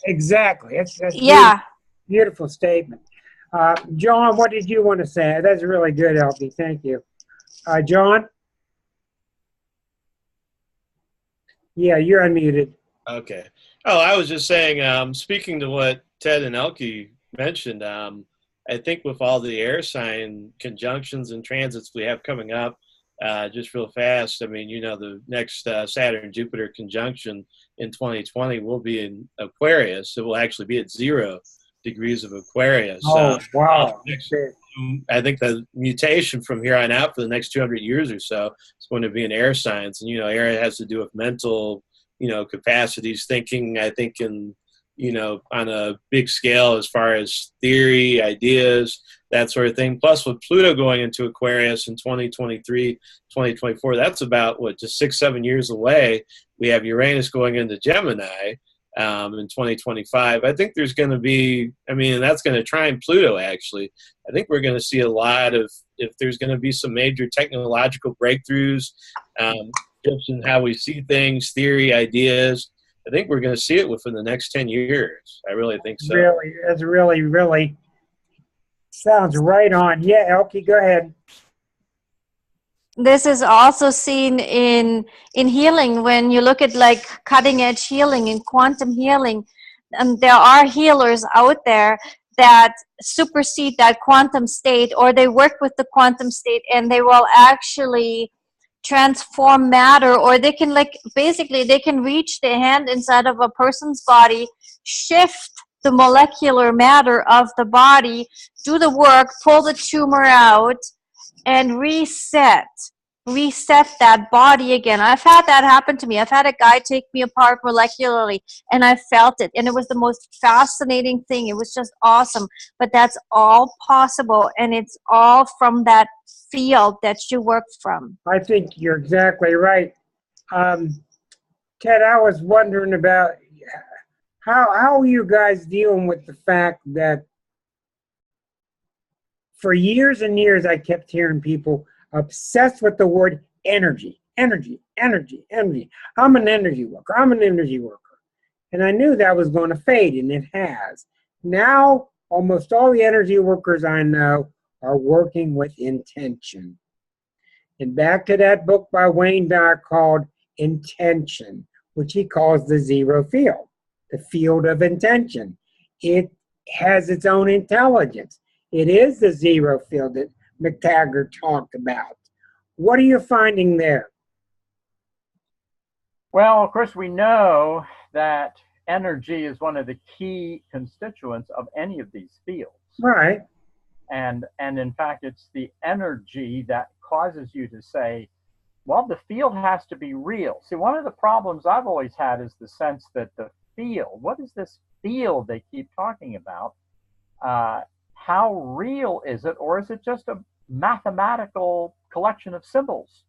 Exactly. That's Yeah. beautiful statement. John, what did you want to say? That's really good, Elkie. Thank you. John? Yeah, you're unmuted. Okay. Oh, I was just saying, speaking to what Ted and Elke mentioned, I think with all the air sign conjunctions and transits we have coming up, just real fast, I mean, the next Saturn-Jupiter conjunction in 2020 will be in Aquarius. It will actually be at 0 degrees of Aquarius. Oh, wow. I think the mutation from here on out for the next 200 years or so is going to be in air signs. And, air has to do with mental, capacities, thinking, I think, in on a big scale as far as theory, ideas, that sort of thing. Plus with Pluto going into Aquarius in 2023, 2024, that's about, just 6-7 years away. We have Uranus going into Gemini in 2025. I think there's going to be, and that's going to try and Pluto actually. I think we're going to see a lot of, if there's going to be some major technological breakthroughs, just in how we see things, theory, ideas, I think we're going to see it within the next 10 years. I really think so. Really, that's really sounds right on. Yeah, Elke, go ahead. This is also seen in healing when you look at like cutting edge healing and quantum healing. And there are healers out there that supersede that quantum state, or they work with the quantum state and they will actually transform matter, or they can basically they can reach their hand inside of a person's body, shift the molecular matter of the body, do the work, pull the tumor out, and reset that body again. I've had that happen to me. I've had a guy take me apart molecularly, and I felt it, and it was the most fascinating thing. It was just awesome. But that's all possible, and it's all from that field that you work from. I think you're exactly right. Ted, I was wondering about how are you guys dealing with the fact that for years and years I kept hearing people obsessed with the word energy. I'm an energy worker. And I knew that was going to fade, and it has. Now, almost all the energy workers I know are working with intention. And back to that book by Wayne Dyer called Intention, which he calls the zero field, the field of intention. It has its own intelligence. It is the zero field that McTaggart talked about. What are you finding there? Well, of course, we know that energy is one of the key constituents of any of these fields. Right. And in fact, it's the energy that causes you to say, well, the field has to be real. See, one of the problems I've always had is the sense that the field, what is this field they keep talking about? How real is it? Or is it just a mathematical collection of symbols?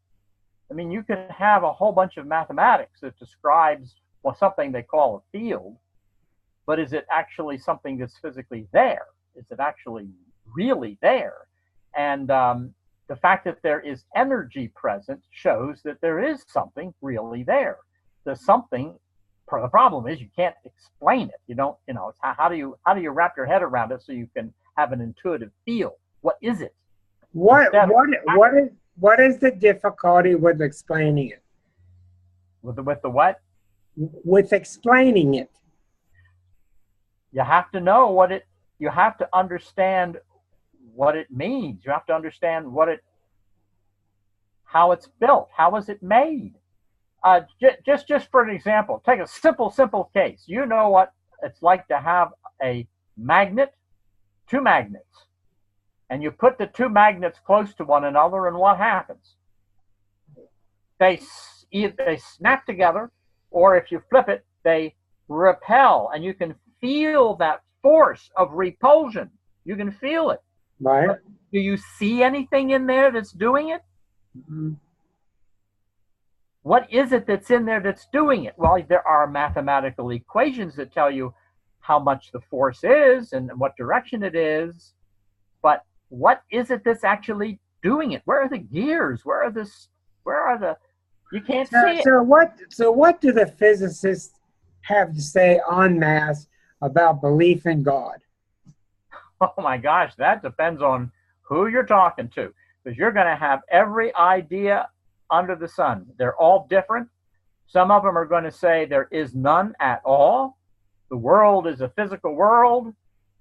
I mean, you can have a whole bunch of mathematics that describes something they call a field, but is it actually something that's physically there? Is it actually really there? And the fact that there is energy present shows that there is something really there. The something, the problem is you can't explain it. You don't, it's how do you wrap your head around it so you can have an intuitive feel? What is it? What is the difficulty with explaining it? With the what? With explaining it. You have to know what it, you have to understand what it means. You have to understand how it's built. How is it made? Just for an example, take a simple case. You know what it's like to have a magnet, two magnets, and you put the two magnets close to one another, and what happens? They snap together, or if you flip it, they repel, and you can feel that force of repulsion. You can feel it. Right. But do you see anything in there that's doing it? Mm-hmm. What is it that's in there that's doing it? Well, there are mathematical equations that tell you how much the force is and what direction it is, but what is it that's actually doing it? Where are the gears? Where are the, you can't see it. So what do the physicists have to say en masse about belief in God? Oh my gosh, that depends on who you're talking to, because you're going to have every idea under the sun. They're all different. Some of them are going to say there is none at all. The world is a physical world,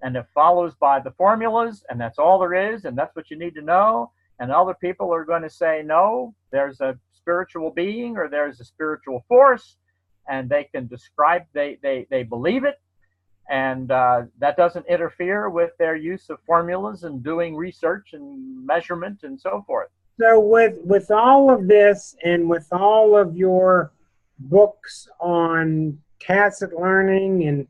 and it follows by the formulas, and that's all there is, and that's what you need to know. And other people are going to say, no, there's a spiritual being or there's a spiritual force, and they can describe, they believe it, and that doesn't interfere with their use of formulas and doing research and measurement and so forth. So with all of this and with all of your books on tacit learning and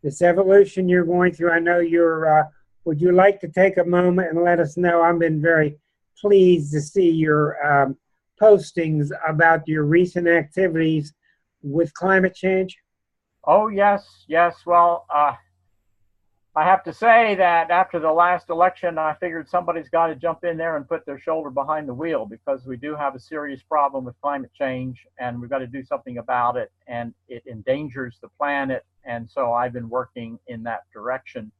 this evolution you're going through, I know you're, would you like to take a moment and let us know? I've been very pleased to see your postings about your recent activities with climate change. Oh, yes. Well, I have to say that after the last election, I figured somebody's got to jump in there and put their shoulder behind the wheel, because we do have a serious problem with climate change, and we've got to do something about it, and it endangers the planet. And so I've been working in that direction,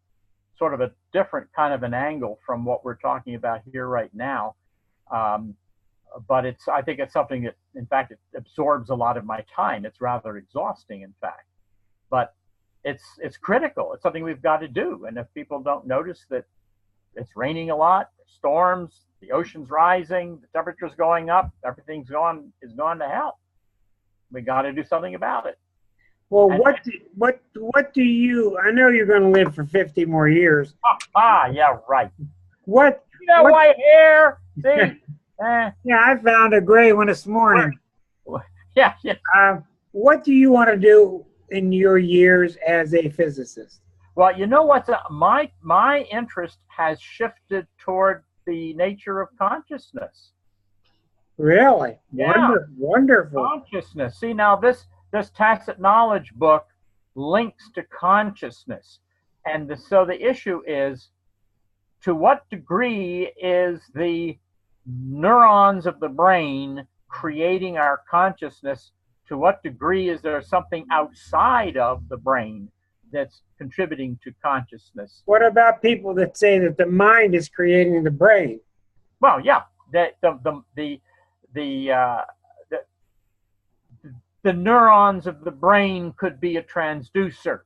sort of a different kind of an angle from what we're talking about here right now. But I think it's something that, in fact, it absorbs a lot of my time. It's rather exhausting, in fact. But it's critical. It's something we've got to do. And if people don't notice that it's raining a lot, storms, the ocean's rising, the temperature's going up, everything's is going to hell. We got to do something about it. Well, what do you? I know you're going to live for 50 more years. Yeah, right. What? You got white hair? See? Yeah, I found a gray one this morning. Yeah. What do you want to do in your years as a physicist? Well, you know what? My interest has shifted toward the nature of consciousness. Really? Yeah. Wonderful. Consciousness. See, now this tacit knowledge book links to consciousness. And so the issue is, to what degree is the neurons of the brain creating our consciousness? To what degree is there something outside of the brain that's contributing to consciousness? What about people that say that the mind is creating the brain? Well, yeah, the neurons of the brain could be a transducer.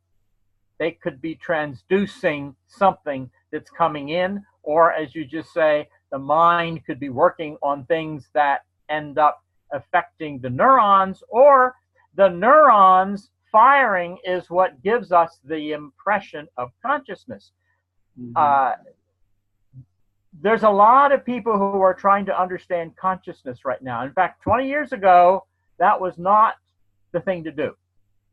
They could be transducing something that's coming in, or as you just say, the mind could be working on things that end up affecting the neurons, or the neurons firing is what gives us the impression of consciousness. Mm-hmm. There's a lot of people who are trying to understand consciousness right now. In fact, 20 years ago, that was not the thing to do.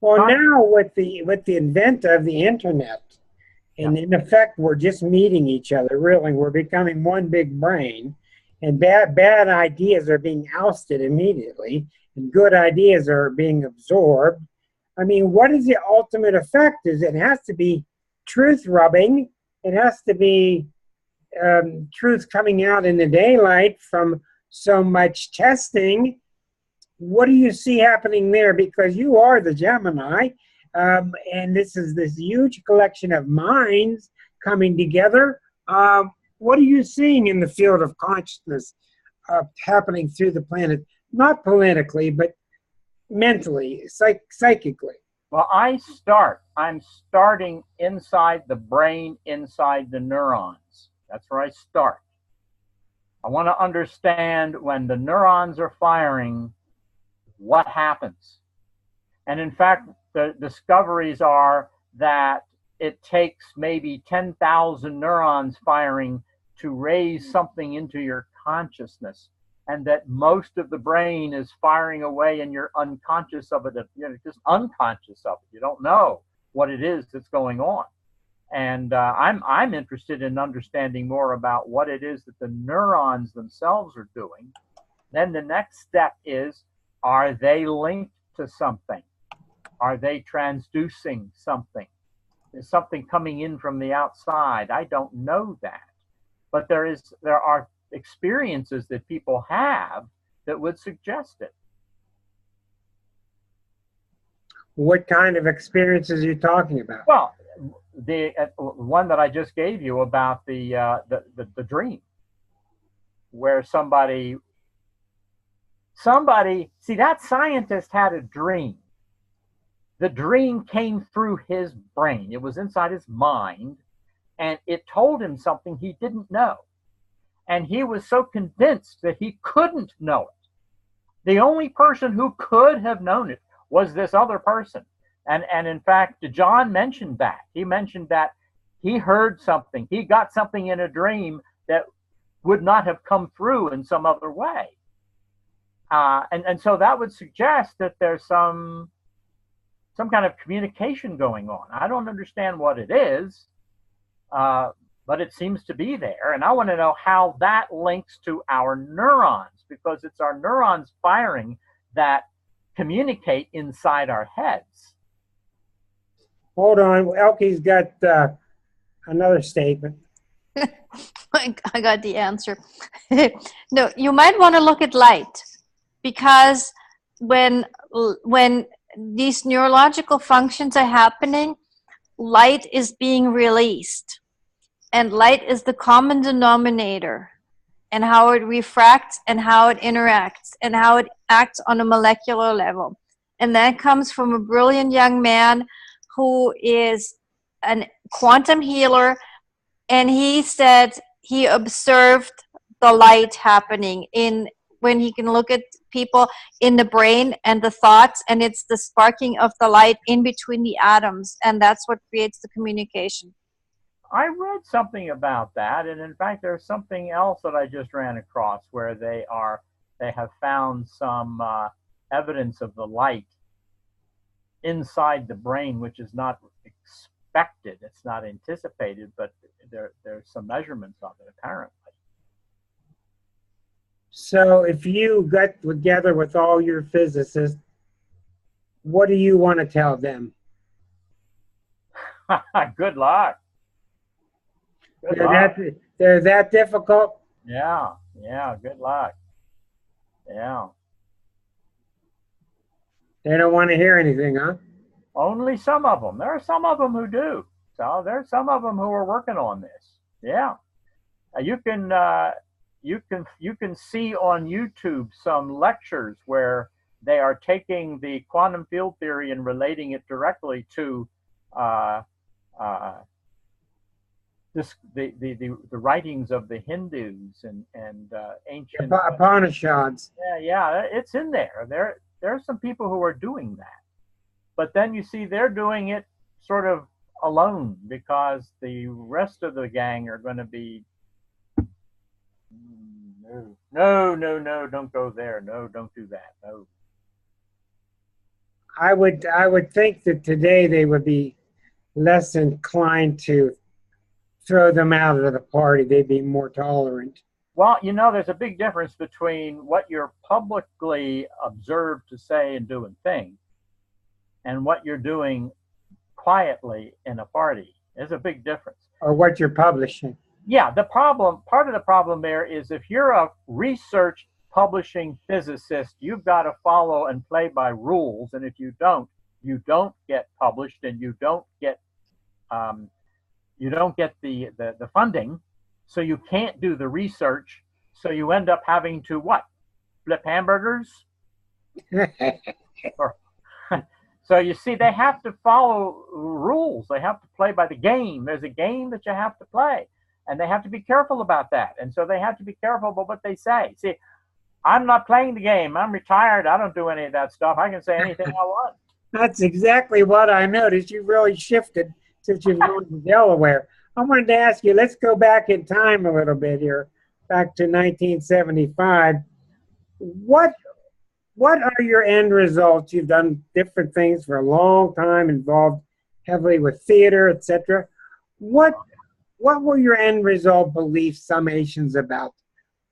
Well, now with the advent of the internet, and in effect, we're just meeting each other. Really, we're becoming one big brain. And bad ideas are being ousted immediately, and good ideas are being absorbed. I mean, what is the ultimate effect? It has to be truth rubbing. It has to be truth coming out in the daylight from so much testing. What do you see happening there? Because you are the Gemini, and this is this huge collection of minds coming together. What are you seeing in the field of consciousness happening through the planet? Not politically, but mentally, psychically. Well, I'm starting inside the brain, inside the neurons. That's where I start. I want to understand when the neurons are firing, what happens. And in fact, the discoveries are that it takes maybe 10,000 neurons firing to raise something into your consciousness, and that most of the brain is firing away and you're unconscious of it, just unconscious of it. You don't know what it is that's going on. And I'm interested in understanding more about what it is that the neurons themselves are doing. Then the next step is, are they linked to something? Are they transducing something? Is something coming in from the outside? I don't know that. But there are experiences that people have that would suggest it. What kind of experiences are you talking about? Well, the one that I just gave you about the dream, where somebody, see, that scientist had a dream. The dream came through his brain. It was inside his mind, and it told him something he didn't know. And he was so convinced that he couldn't know it. The only person who could have known it was this other person. And in fact, John mentioned that. He mentioned that he heard something. He got something in a dream that would not have come through in some other way. And so that would suggest that there's some kind of communication going on. I don't understand what it is, but it seems to be there. And I want to know how that links to our neurons, because it's our neurons firing that communicate inside our heads. Hold on. Elke's got another statement. I got the answer. No, you might want to look at light, because when these neurological functions are happening, light is being released. And light is the common denominator, and how it refracts and how it interacts and how it acts on a molecular level. And that comes from a brilliant young man who is a quantum healer, and he said he observed the light happening when he can look at people in the brain and the thoughts, and it's the sparking of the light in between the atoms, and that's what creates the communication. I read something about that, and in fact, there's something else that I just ran across where they have found some evidence of the light inside the brain, which is not expected, it's not anticipated, but there's some measurements of it apparently. So if you got together with all your physicists, what do you want to tell them? Good luck. They're that difficult? Yeah, good luck. Yeah. They don't want to hear anything, huh? Only some of them. There are some of them who do. So there's some of them who are working on this. Yeah. You can see on YouTube some lectures where they are taking the quantum field theory and relating it directly to the writings of the Hindus and ancient Upanishads. Yeah, it's in there. There are some people who are doing that, but then you see they're doing it sort of alone, because the rest of the gang are going to be no, don't go there. No, don't do that. No. I would think that today they would be less inclined to throw them out of the party. They'd be more tolerant. Well, there's a big difference between what you're publicly observed to say and do and think, and what you're doing quietly in a party. There's a big difference. Or what you're publishing. Yeah, part of the problem there is if you're a research publishing physicist, you've got to follow and play by rules, and if you don't get published, and you don't get the funding, so you can't do the research, so you end up having to what? Flip hamburgers? Or, so you see, they have to follow rules. They have to play by the game. There's a game that you have to play, and they have to be careful about that. And so they have to be careful about what they say. See, I'm not playing the game. I'm retired. I don't do any of that stuff. I can say anything I want. That's exactly what I noticed. You've really shifted since you've gone to Delaware. I wanted to ask you, let's go back in time a little bit here, back to 1975. What are your end results? You've done different things for a long time, involved heavily with theater, etc. What were your end result belief summations about?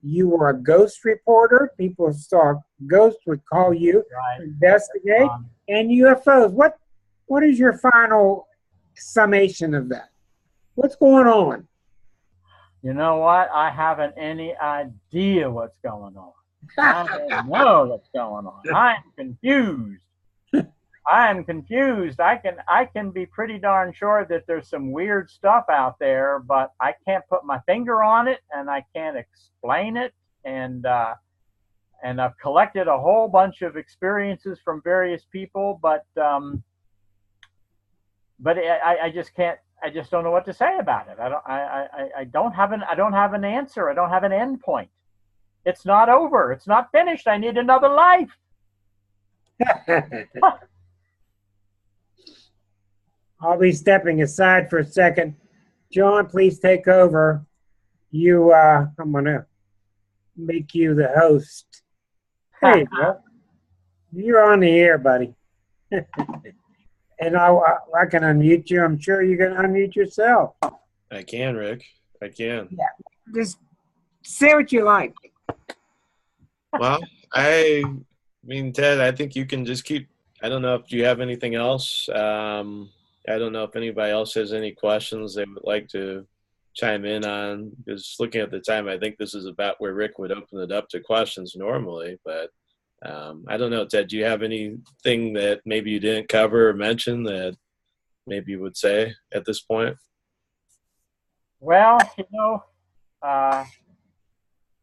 You were a ghost reporter. People saw ghosts would call you to investigate, and UFOs. What is your final summation of that? What's going on? You know what? I haven't any idea what's going on. I don't know what's going on. I'm confused. I can be pretty darn sure that there's some weird stuff out there, but I can't put my finger on it, and I can't explain it. And I've collected a whole bunch of experiences from various people, but I just can't. I just don't know what to say about it. I don't have an answer. I don't have an end point. It's not over. It's not finished. I need another life. I'll be stepping aside for a second. John, please take over. I'm going to make you the host. There you go. You're on the air, buddy. And I can unmute you. I'm sure you can unmute yourself. I can, Rick. I can. Yeah. Just say what you like. Well, I mean, Ted, I think you can just keep. I don't know if you have anything else. I don't know if anybody else has any questions they would like to chime in on. Because looking at the time, I think this is about where Rick would open it up to questions normally. But I don't know, Ted, do you have anything that maybe you didn't cover or mention that maybe you would say at this point? Well,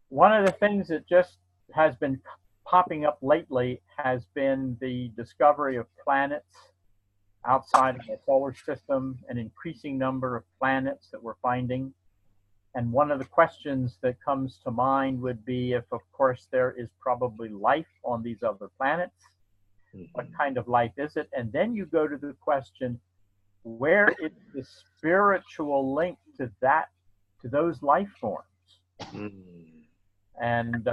one of the things that just has been popping up lately has been the discovery of planets outside of the solar system, an increasing number of planets that we're finding. And one of the questions that comes to mind would be if, of course, there is probably life on these other planets. What kind of life is it? And then you go to the question, where is the spiritual link to those life forms? And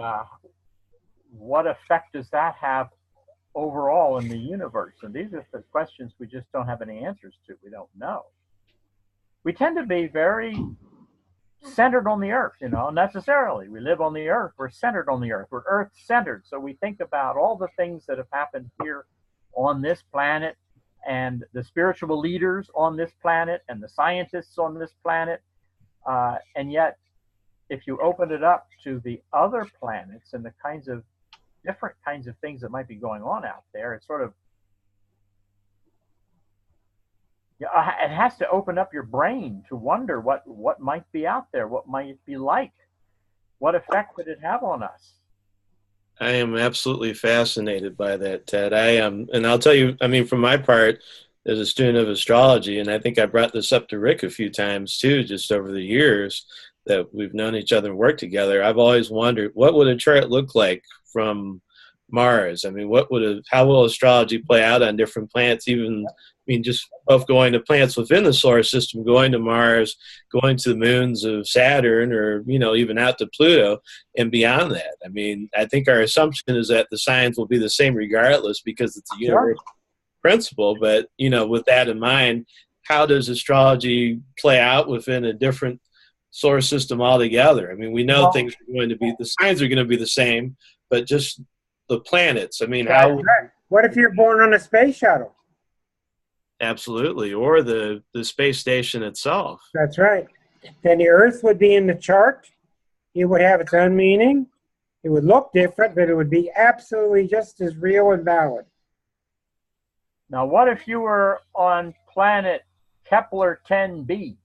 what effect does that have overall in the universe? And these are the questions we just don't have any answers to. We don't know. We tend to be very centered on the earth, necessarily. We live on the earth. We're centered on the earth. We're earth-centered. So we think about all the things that have happened here on this planet, and the spiritual leaders on this planet, and the scientists on this planet. And yet, if you open it up to the other planets and the different kinds of things that might be going on out there, it's sort of, it has to open up your brain to wonder what might be out there, what might it be like, what effect would it have on us? I am absolutely fascinated by that, Ted. I am, and I'll tell you, I mean, from my part, as a student of astrology, and I think I brought this up to Rick a few times too, just over the years that we've known each other and worked together, I've always wondered, what would a chart look like from Mars? I mean, how will astrology play out on different planets? Just both going to planets within the solar system, going to Mars, going to the moons of Saturn, or, even out to Pluto and beyond that. I mean, I think our assumption is that the signs will be the same regardless because it's a universal principle. But, with that in mind, how does astrology play out within a different solar system altogether? I mean, we know things are going to be, the signs are going to be the same, but just the planets. I mean, What if you're born on a space shuttle? absolutely, or the space station itself. That's right. Then the Earth would be in the chart. It would have its own meaning. It would look different, but it would be absolutely just as real and valid. Now, what if you were on planet Kepler 10b,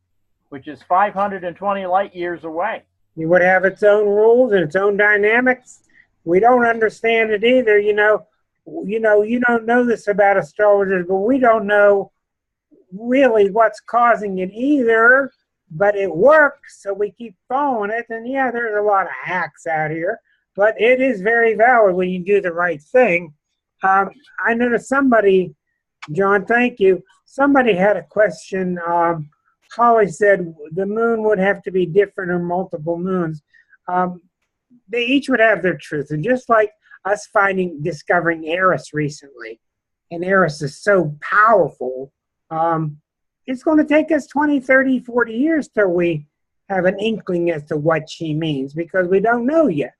which is 520 light years away? It would have its own rules and its own dynamics. We don't understand it either. You don't know this about astrologers, but we don't know really what's causing it either. But it works, so we keep following it. And yeah, there's a lot of hacks out here, but it is very valid when you do the right thing. I noticed somebody, John, thank you. Somebody had a question. Holly said the moon would have to be different or multiple moons. They each would have their truth. And just like us discovering Eris recently, and Eris is so powerful, it's going to take us 20, 30, 40 years till we have an inkling as to what she means, because we don't know yet.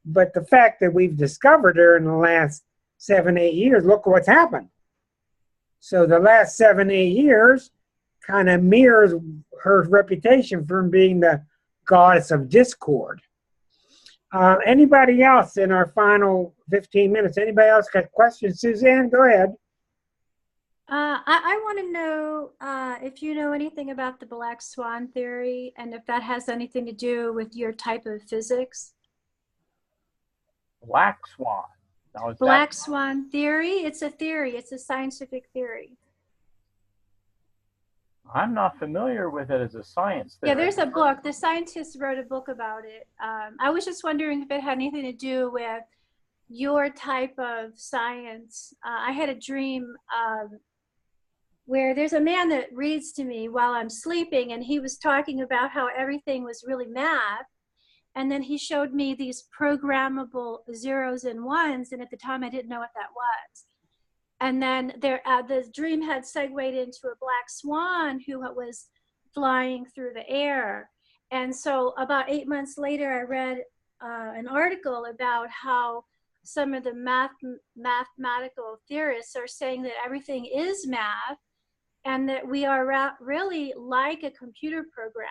But the fact that we've discovered her in the last 7, 8 years, look what's happened. So the last 7, 8 years kind of mirrors her reputation from being the goddess of discord. Anybody else in our final 15 minutes? Anybody else got questions? Suzanne, go ahead. I want to know if you know anything about the black swan theory, and if that has anything to do with your type of physics. Black swan. Now, Black swan theory? It's a theory. It's a scientific theory. I'm not familiar with it as a science theory. Yeah, there's a book. The scientists wrote a book about it. I was just wondering if it had anything to do with your type of science. I had a dream where there's a man that reads to me while I'm sleeping, and he was talking about how everything was really math. And then he showed me these programmable zeros and ones, and at the time I didn't know what that was. And then the dream had segued into a black swan who was flying through the air. And so about 8 months later, I read an article about how some of the mathematical theorists are saying that everything is math, and that we are really like a computer program.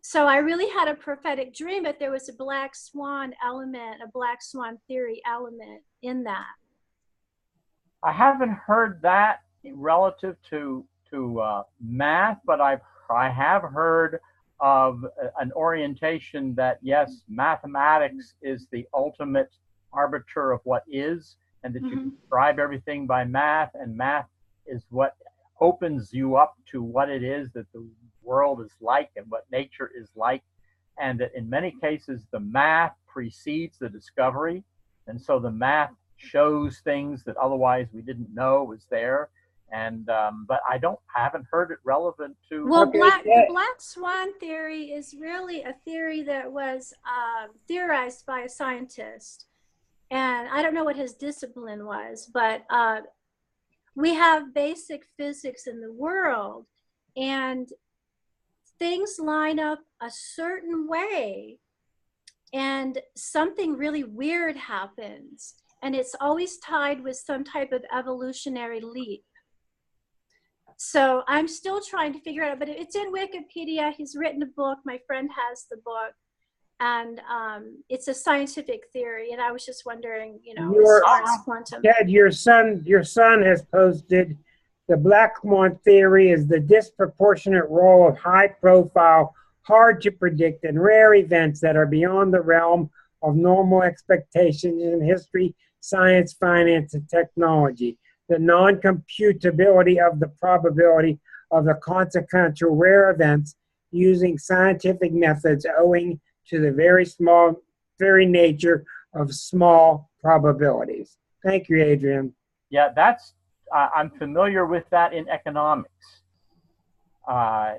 So I really had a prophetic dream, but there was a black swan element, a black swan theory element in that. I haven't heard that relative to math, but I have heard of an orientation that, yes, mathematics is the ultimate arbiter of what is, and that you describe everything by math, and math is what opens you up to what it is that the world is like and what nature is like, and that in many cases the math precedes the discovery, and so the math shows things that otherwise we didn't know was there. And but I haven't heard it relevant to. Well, the black swan theory is really a theory that was theorized by a scientist, and I don't know what his discipline was, but we have basic physics in the world, and things line up a certain way, and something really weird happens, and it's always tied with some type of evolutionary leap. So I'm still trying to figure it out, but it's in Wikipedia. He's written a book. My friend has the book, and it's a scientific theory. And I was just wondering, quantum. Ted, your son has posted the black swan theory is the disproportionate role of high-profile, hard-to-predict, and rare events that are beyond the realm of normal expectations in history, science, finance, and technology. The non-computability of the probability of the consequential rare events using scientific methods owing to the very nature of small probabilities. Thank you, Adrian. Yeah, I'm familiar with that in economics. I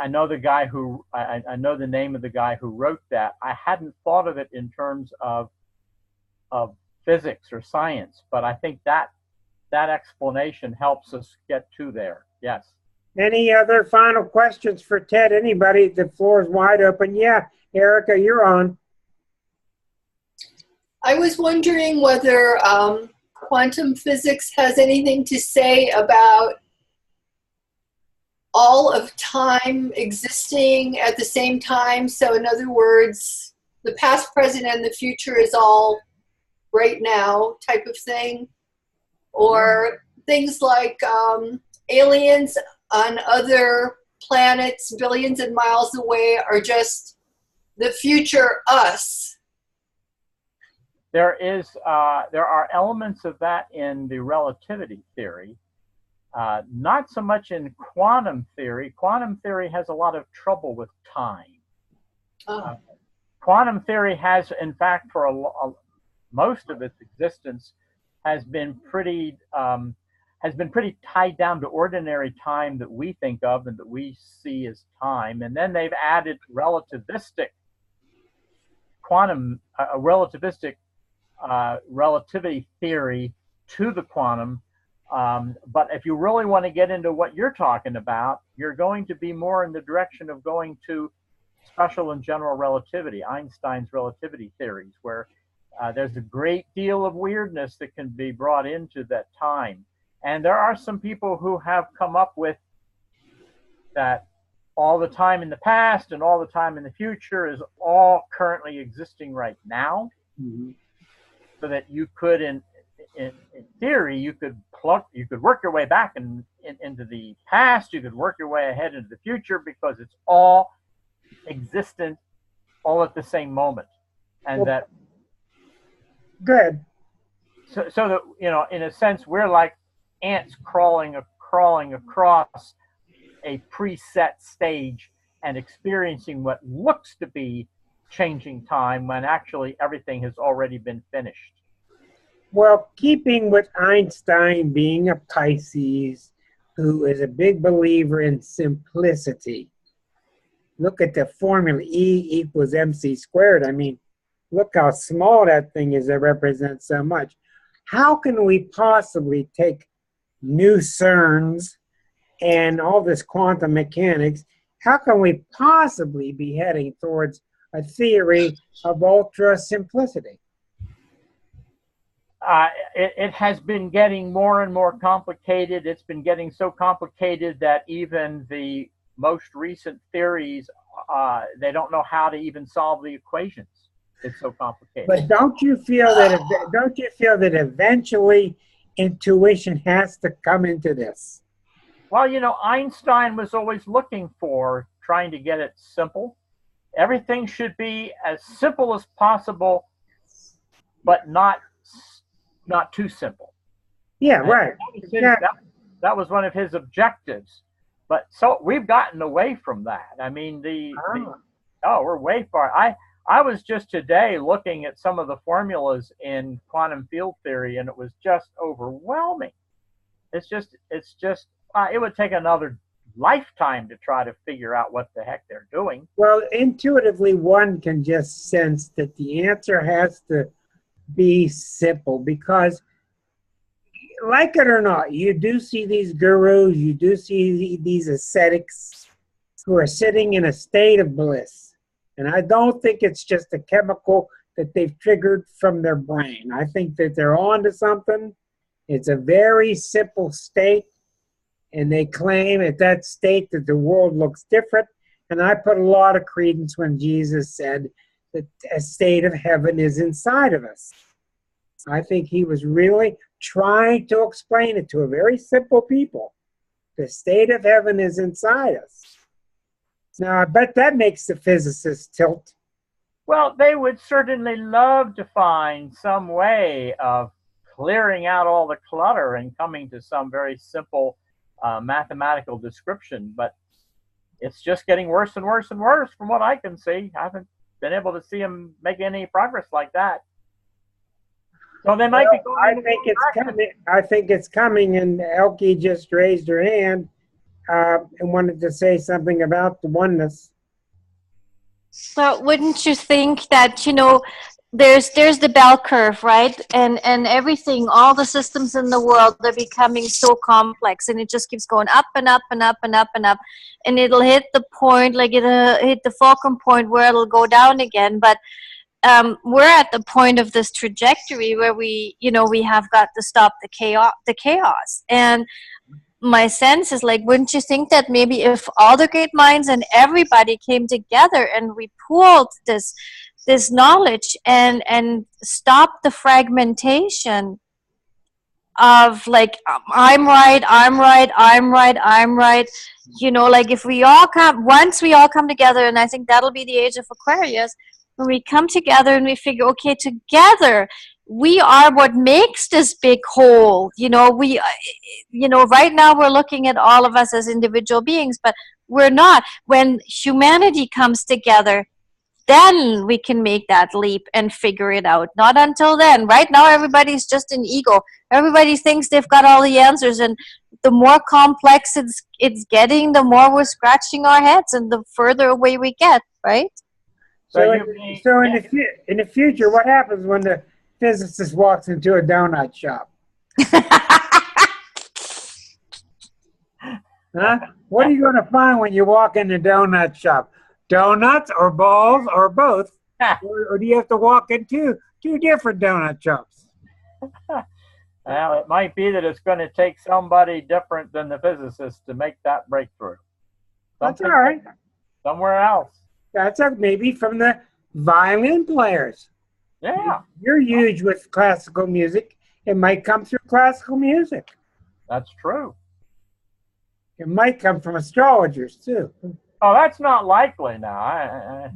know the guy who, I know the name of the guy who wrote that. I hadn't thought of it in terms of physics or science, but I think that explanation helps us get to there. Yes. Any other final questions for Ted? Anybody? The floor is wide open. Yeah, Erica, you're on. I was wondering whether quantum physics has anything to say about all of time existing at the same time? So in other words, the past, present, and the future is all right now type of thing? Or things like aliens on other planets billions of miles away are just the future us? There are elements of that in the relativity theory. Not so much in quantum theory. Quantum theory has a lot of trouble with time. Quantum theory has, in fact, for most of its existence, has been pretty tied down to ordinary time that we think of and that we see as time. And then they've added relativistic relativity theory to the quantum. But if you really want to get into what you're talking about, you're going to be more in the direction of going to special and general relativity, Einstein's relativity theories, where there's a great deal of weirdness that can be brought into that time. And there are some people who have come up with that all the time in the past and all the time in the future is all currently existing right now. Mm-hmm. So that you could, in theory, you could work your way back into the past, you could work your way ahead into the future, because it's all existent all at the same moment. And that good. So that, you know, in a sense, we're like ants crawling across a preset stage and experiencing what looks to be changing time when actually everything has already been finished. Well, keeping with Einstein being a Pisces, who is a big believer in simplicity. Look at the formula, E equals mc squared. I mean, look how small that thing is that represents so much. How can we possibly take new CERNs and all this quantum mechanics, how can we possibly be heading towards a theory of ultra simplicity? It has been getting more and more complicated. It's been getting so complicated that even the most recent theories, they don't know how to even solve the equations. It's so complicated. But don't you feel that eventually intuition has to come into this? Well, you know, Einstein was always looking for trying to get it simple. Everything should be as simple as possible, but not too simple. Yeah, and right. That was one of his objectives. But so we've gotten away from that. I mean, we're way far. I was just today looking at some of the formulas in quantum field theory, and it was just overwhelming. It's just it would take another lifetime to try to figure out what the heck they're doing. Well, intuitively, one can just sense that the answer has to be simple, because, like it or not, you do see these gurus, you do see these ascetics who are sitting in a state of bliss. And I don't think it's just a chemical that they've triggered from their brain. I think that they're on to something. It's a very simple state, and they claim at that state that the world looks different. And I put a lot of credence when Jesus said that a state of heaven is inside of us. I think he was really trying to explain it to a very simple people. The state of heaven is inside us. Now, I bet that makes the physicists tilt. Well, they would certainly love to find some way of clearing out all the clutter and coming to some very simple mathematical description, but it's just getting worse and worse and worse from what I can see. I haven't been able to see them make any progress like that. So they might be going. I think it's coming, and Elke just raised her hand and wanted to say something about the oneness. But wouldn't you think that, you know, there's the bell curve, right? And everything, all the systems in the world are becoming so complex, and it just keeps going up and up and up and up and up, and it'll hit the point, like it'll hit the fulcrum point where it'll go down again. But we're at the point of this trajectory where we have got to stop the chaos. And my sense is like, wouldn't you think that maybe if all the great minds and everybody came together and we pooled this knowledge and stopped the fragmentation of like, I'm right, I'm right, I'm right, I'm right. You know, like if we all once we all come together, and I think that'll be the age of Aquarius, when we come together and we figure, okay, together we are what makes this big whole. You know, right now we're looking at all of us as individual beings, but we're not. When humanity comes together, then we can make that leap and figure it out. Not until then. Right now, everybody's just an ego. Everybody thinks they've got all the answers, and the more complex it's getting, the more we're scratching our heads, and the further away we get. Right? So in the future, what happens when the physicist walks into a donut shop? Huh? What are you going to find when you walk in the donut shop? Donuts or balls or both? Or do you have to walk into two different donut shops? Well, it might be that it's going to take somebody different than the physicist to make that breakthrough. That's all right. Somewhere else. That's maybe from the violin players. Yeah. You're huge with classical music. It might come through classical music. That's true. It might come from astrologers, too. Oh, that's not likely now.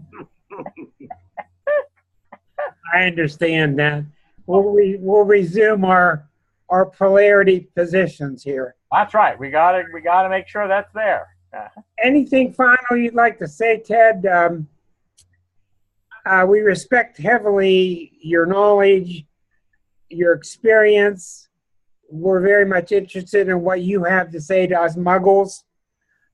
I understand that. We'll resume our polarity positions here. That's right. We gotta make sure that's there. Anything final you'd like to say, Ted? We respect heavily your knowledge, your experience. We're very much interested in what you have to say to us muggles.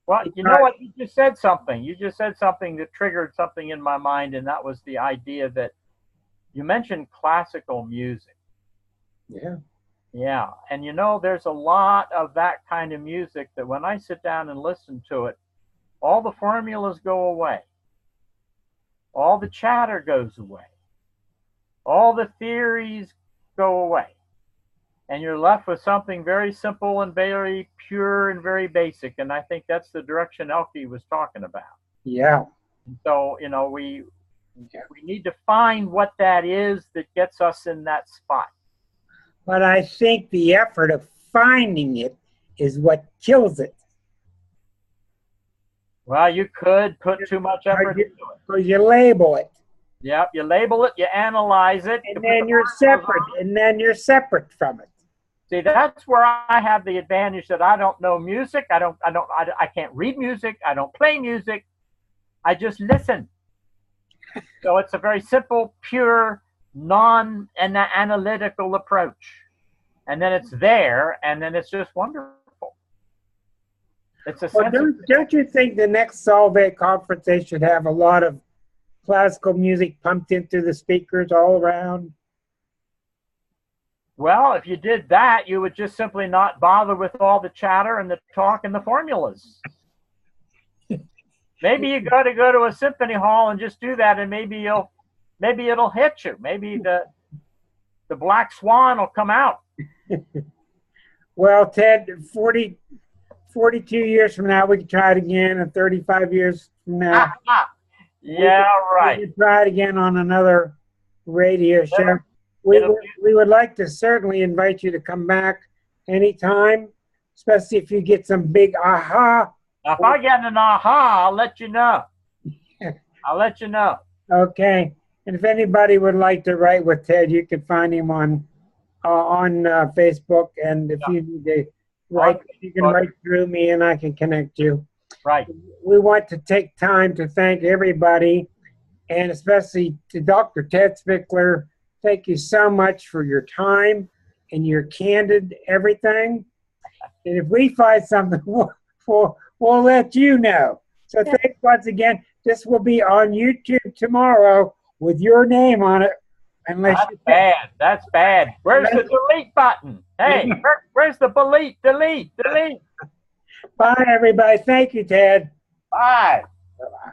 Well, you know what? You just said something. You just said something that triggered something in my mind, and that was the idea that you mentioned classical music. Yeah. Yeah. And you know, there's a lot of that kind of music that when I sit down and listen to it, all the formulas go away. All the chatter goes away. All the theories go away. And you're left with something very simple and very pure and very basic. And I think that's the direction Elke was talking about. Yeah. So, you know, we need to find what that is that gets us in that spot. But I think the effort of finding it is what kills it. Well, you could put too much effort into it. Because you label it. Yep, you label it, you analyze it. And then you're separate. And then you're separate from it. See, that's where I have the advantage that I don't know music. I can't read music. I don't play music. I just listen. So it's a very simple, pure, non-analytical approach. And then it's there, and then it's just wonderful. It's a well, don't you think the next Solvay conference, they should have a lot of classical music pumped into the speakers all around? Well, if you did that, you would just simply not bother with all the chatter and the talk and the formulas. Maybe you got to go to a symphony hall and just do that, and maybe it'll hit you. Maybe the black swan will come out. Well, Ted, 42 years from now, we can try it again, and 35 years from now. Yeah, right. We can try it again on another radio show. We would like to certainly invite you to come back anytime, especially if you get some big aha. If I get an aha, I'll let you know. I'll let you know. Okay. And if anybody would like to write with Ted, you can find him on Facebook. And if you need to write, you can write through me and I can connect you. Right. We want to take time to thank everybody, and especially to Dr. Ted Spickler. Thank you so much for your time and your candid everything. And if we find something, we'll let you know. So thanks once again. This will be on YouTube tomorrow with your name on it. That's bad. That's bad. Where's the delete button? Hey, where's the delete? Bye, everybody. Thank you, Ted. Bye. Bye-bye.